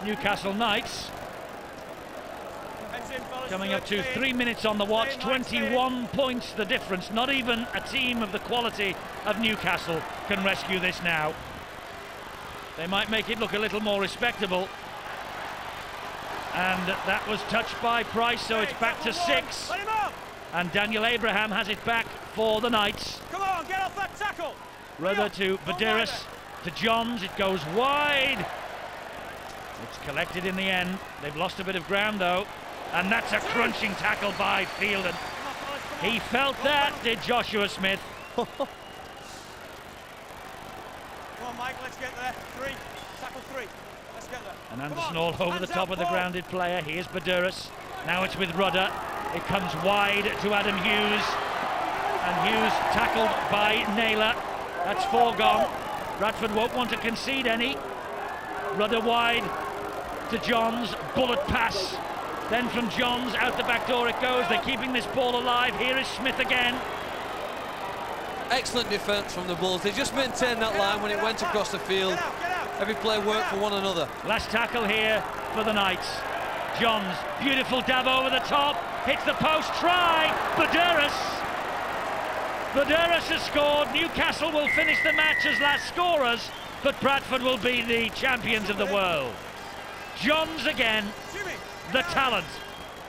Newcastle Knights. Coming up to 3 minutes on the watch, 21 points the difference. Not even a team of the quality of Newcastle can rescue this now. They might make it look a little more respectable. And that was touched by Price, so it's back to 6. And Daniel Abraham has it back for the Knights. Come on, get off that tackle. Rudder to Badouris, to Johns, it goes wide. It's collected in the end. They've lost a bit of ground though. And that's a crunching tackle by Fielden. He felt that, did Joshua Smith. Come on, Mike, let's get there. 3, tackle 3. Let's get there. And Anderson all over the top of the grounded player. Here's Badouris. Now it's with Rudder. It comes wide to Adam Hughes. And Hughes tackled by Naylor. That's 4 gone. Bradford won't want to concede any. Rudder wide to Johns. bullet pass. Then from Johns, out the back door it goes. They're keeping this ball alive. Here is Smith again. Excellent defence from the Bulls. They just maintained that line when it went across the field. Every player worked for one another. Last tackle here for the Knights. Johns, beautiful dab over the top. Hits the post, try. Buderis has scored. Newcastle will finish the match as last scorers, but Bradford will be the champions of the world. Johns again, the talent.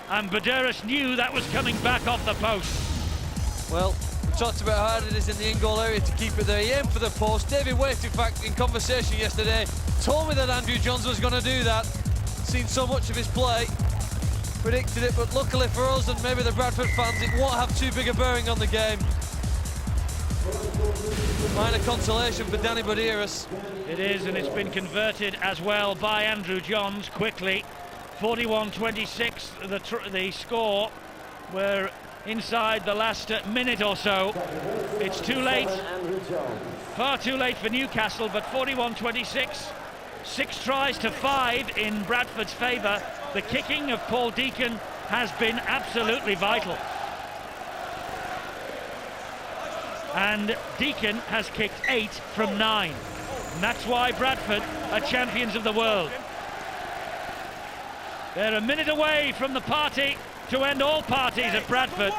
And Buderis knew that was coming back off the post. Well, we talked about how hard it is in the in-goal area to keep it there. He aimed for the post. David Waite, in fact, in conversation yesterday, told me that Andrew Johns was going to do that. Seen so much of his play. Predicted it, but luckily for us and maybe the Bradford fans, it won't have too big a bearing on the game. Minor consolation for Danny Buderis. It is, and it's been converted as well by Andrew Johns quickly. 41-26, the score. We're inside the last minute or so. It's too late, far too late for Newcastle, but 41-26. 6 tries to 5 in Bradford's favour. The kicking of Paul Deacon has been absolutely vital. And Deacon has kicked 8 from 9. And that's why Bradford are champions of the world. They're a minute away from the party to end all parties at Bradford.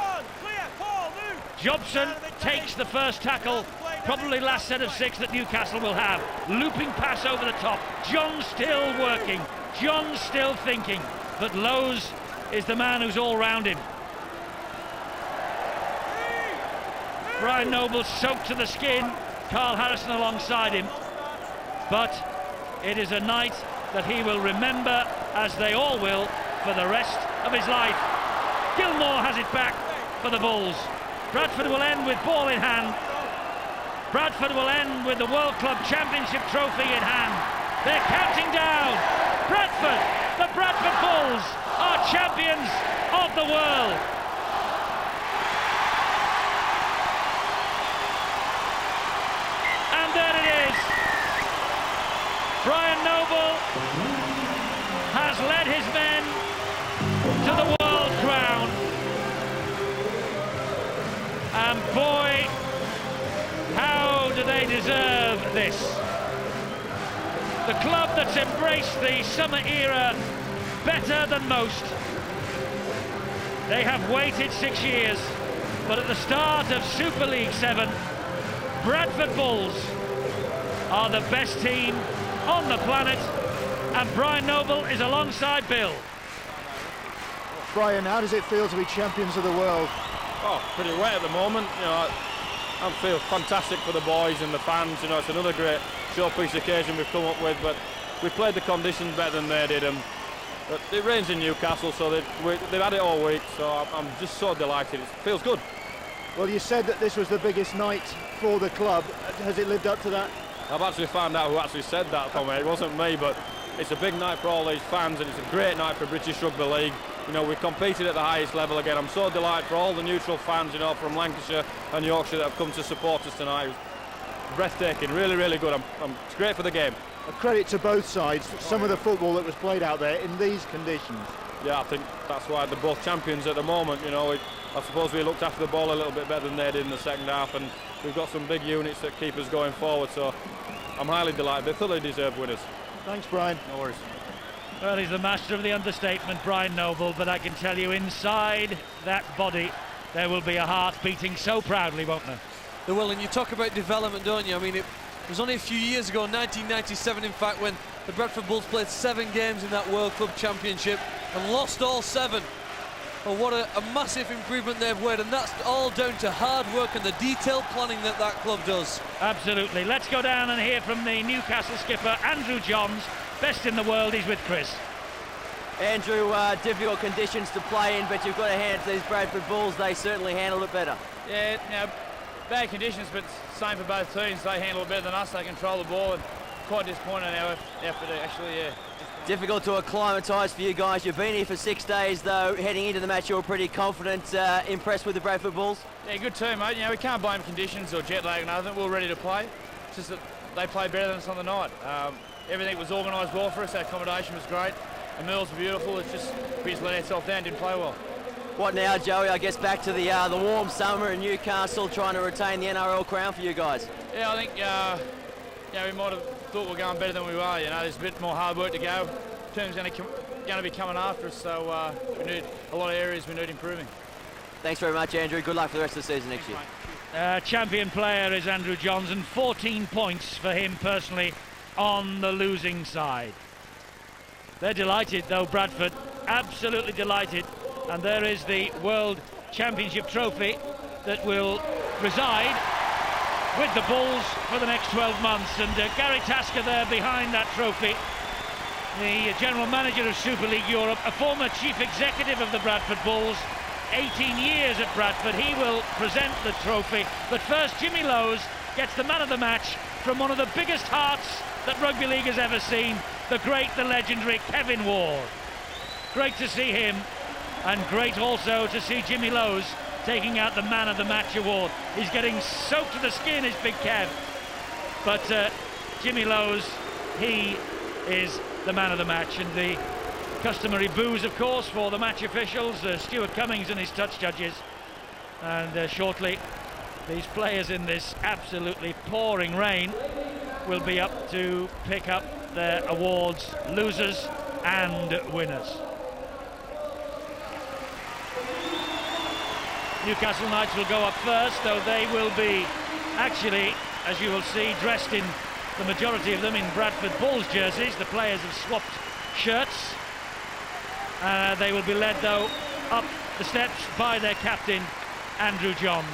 Jobson takes the first tackle, probably last set of 6 that Newcastle will have. Looping pass over the top. John still working. John still thinking. But Lowe's is the man who's all round him. Brian Noble soaked to the skin. Carl Harrison alongside him. But it is a night that he will remember, as they all will, for the rest of his life. Gilmore has it back for the Bulls. Bradford will end with ball in hand. Bradford will end with the World Club Championship trophy in hand. They're counting down. Bradford, the Bradford Bulls, are champions of the world. And there it is. Brian Noble has led his men to the world crown. And boy, how do they deserve this? The club that's embraced the summer era better than most. They have waited 6 years, but at the start of Super League 7, Bradford Bulls are the best team on the planet, and Brian Noble is alongside Bill. Brian, how does it feel to be champions of the world? Oh, pretty wet at the moment. You know, I feel fantastic for the boys and the fans. You know, it's another great showpiece occasion we've come up with, but we played the conditions better than they did. But it rains in Newcastle, so they've had it all week, so I'm just so delighted. It feels good. Well, you said that this was the biggest night for the club. Has it lived up to that? I've actually found out who actually said that for me. It wasn't me, but it's a big night for all these fans, and it's a great night for British Rugby League. You know, we competed at the highest level again. I'm so delighted for all the neutral fans, you know, from Lancashire and Yorkshire that have come to support us tonight. It was breathtaking, really, really good. It's great for the game. A credit to both sides, some of the football that was played out there in these conditions. Yeah, I think that's why they're both champions at the moment. You know, I suppose we looked after the ball a little bit better than they did in the second half, and we've got some big units that keep us going forward, so I'm highly delighted. They thoroughly deserve winners. Thanks, Brian. No worries. Well, he's the master of the understatement, Brian Noble, but I can tell you inside that body there will be a heart beating so proudly, won't there? There will, and you talk about development, don't you? I mean, it was only a few years ago, 1997 in fact, when the Bradford Bulls played 7 games in that World Club Championship and lost all 7. Well, what a massive improvement they've made, and that's all down to hard work and the detailed planning that club does. Absolutely. Let's go down and hear from the Newcastle skipper, Andrew Johns. Best in the world, he's with Chris. Andrew, difficult conditions to play in, but you've got to hand it to these Bradford Bulls. They certainly handled it better. Yeah, you know, bad conditions, but same for both teams. They handle it better than us. They control the ball, and quite disappointed in our effort, actually, yeah. Difficult to acclimatise for you guys. You've been here for 6 days, though. Heading into the match, you're pretty confident. Impressed with the Bradford Bulls? Yeah, good team, mate. You know, we can't blame conditions or jet lag or nothing. We're ready to play. It's just that they played better than us on the night. Everything was organised well for us. Our accommodation was great. The meals were beautiful. It's just we just let ourselves down, didn't play well. What now, Joey? I guess back to the warm summer in Newcastle, trying to retain the NRL crown for you guys. Yeah, I think we might have thought we were going better than we were. You know, there's a bit more hard work to go. Team's going to be coming after us, so we need a lot of areas we need improving. Thanks very much, Andrew. Good luck for the rest of the season next year. Champion player is Andrew Johns, 14 points for him personally on the losing side. They're delighted though, Bradford, absolutely delighted. And there is the World Championship trophy that will reside with the Bulls for the next 12 months. And Gary Tasker there behind that trophy, the general manager of Super League Europe, a former chief executive of the Bradford Bulls, 18 years at Bradford. He will present the trophy. But first, Jimmy Lowes gets the man of the match from one of the biggest hearts that rugby league has ever seen, the great, the legendary Kevin Ward. Great to see him, and great also to see Jimmy Lowes taking out the man of the match award. He's getting soaked to the skin, is Big Kev. But Jimmy Lowes, he is the man of the match, and the customary boos, of course, for the match officials, Stuart Cummings and his touch judges. And shortly, these players in this absolutely pouring rain will be up to pick up their awards, losers and winners. Newcastle Knights will go up first, though they will be actually, as you will see, dressed in, the majority of them, in Bradford Bulls jerseys. The players have swapped shirts. They will be led, though, up the steps by their captain, Andrew Johns.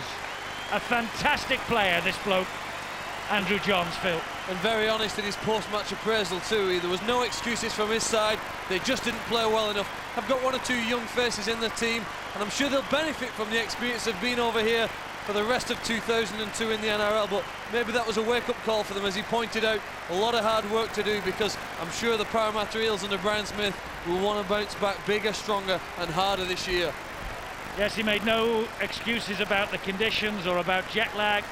A fantastic player, this bloke, Andrew Johns, Phil. And very honest in his post-match appraisal too. There was no excuses from his side. They just didn't play well enough. I've got one or two young faces in the team, and I'm sure they'll benefit from the experience of being over here for the rest of 2002 in the NRL, but maybe that was a wake-up call for them. As he pointed out, a lot of hard work to do, because I'm sure the Parramatta Eels under Brian Smith will want to bounce back bigger, stronger and harder this year. Yes, he made no excuses about the conditions or about jet lag.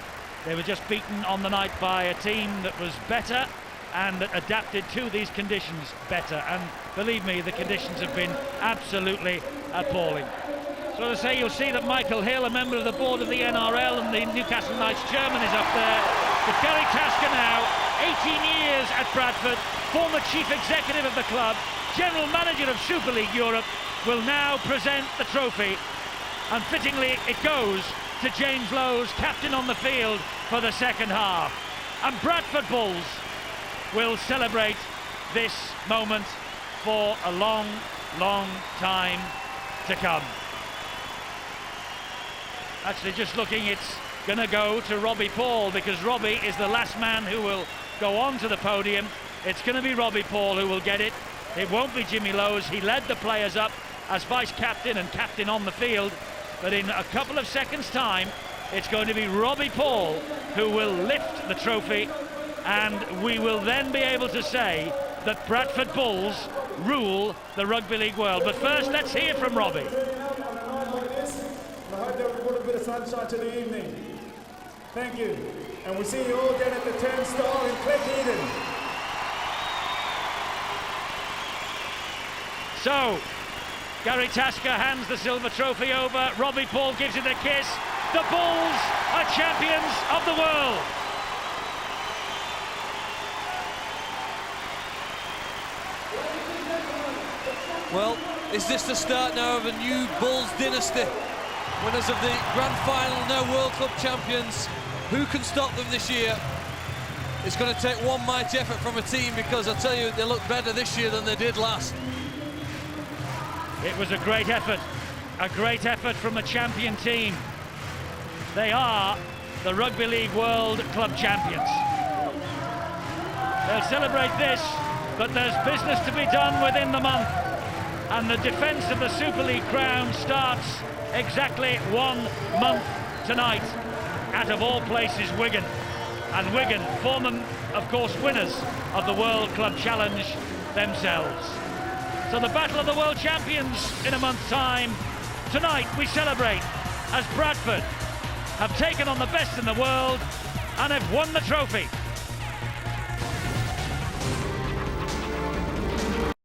They were just beaten on the night by a team that was better and that adapted to these conditions better. And believe me, the conditions have been absolutely appalling. So to say, you'll see that Michael Hill, a member of the board of the NRL and the Newcastle Knights chairman, is up there. But Gary Tasker now, 18 years at Bradford, former chief executive of the club, general manager of Super League Europe, will now present the trophy. And fittingly, it goes to James Lowes, captain on the field for the second half. And Bradford Bulls will celebrate this moment for a long, long time to come. Actually, just looking, it's going to go to Robbie Paul, because Robbie is the last man who will go on to the podium. It's going to be Robbie Paul who will get it. It won't be Jimmy Lowes. He led the players up as vice-captain and captain on the field. But in a couple of seconds' time, it's going to be Robbie Paul who will lift the trophy, and we will then be able to say that Bradford Bulls rule the rugby league world. But first, let's hear from Robbie. I hope that we brought a bit of sunshine to the evening. Thank you. And we'll see you all again at the Turnstile in Cleckheaton. So, Gary Tasker hands the silver trophy over. Robbie Paul gives it a kiss. The Bulls are champions of the world. Well, is this the start now of a new Bulls dynasty? Winners of the grand final, now World Club champions. Who can stop them this year? It's going to take one mighty effort from a team, because I tell you, they look better this year than they did last. It was a great effort from a champion team. They are the Rugby League World Club champions. They'll celebrate this, but there's business to be done within the month. And the defence of the Super League crown starts exactly 1 month tonight, out of all places, Wigan. And Wigan, former, of course, winners of the World Club Challenge themselves. So the battle of the world champions in a month's time. Tonight we celebrate as Bradford have taken on the best in the world and have won the trophy.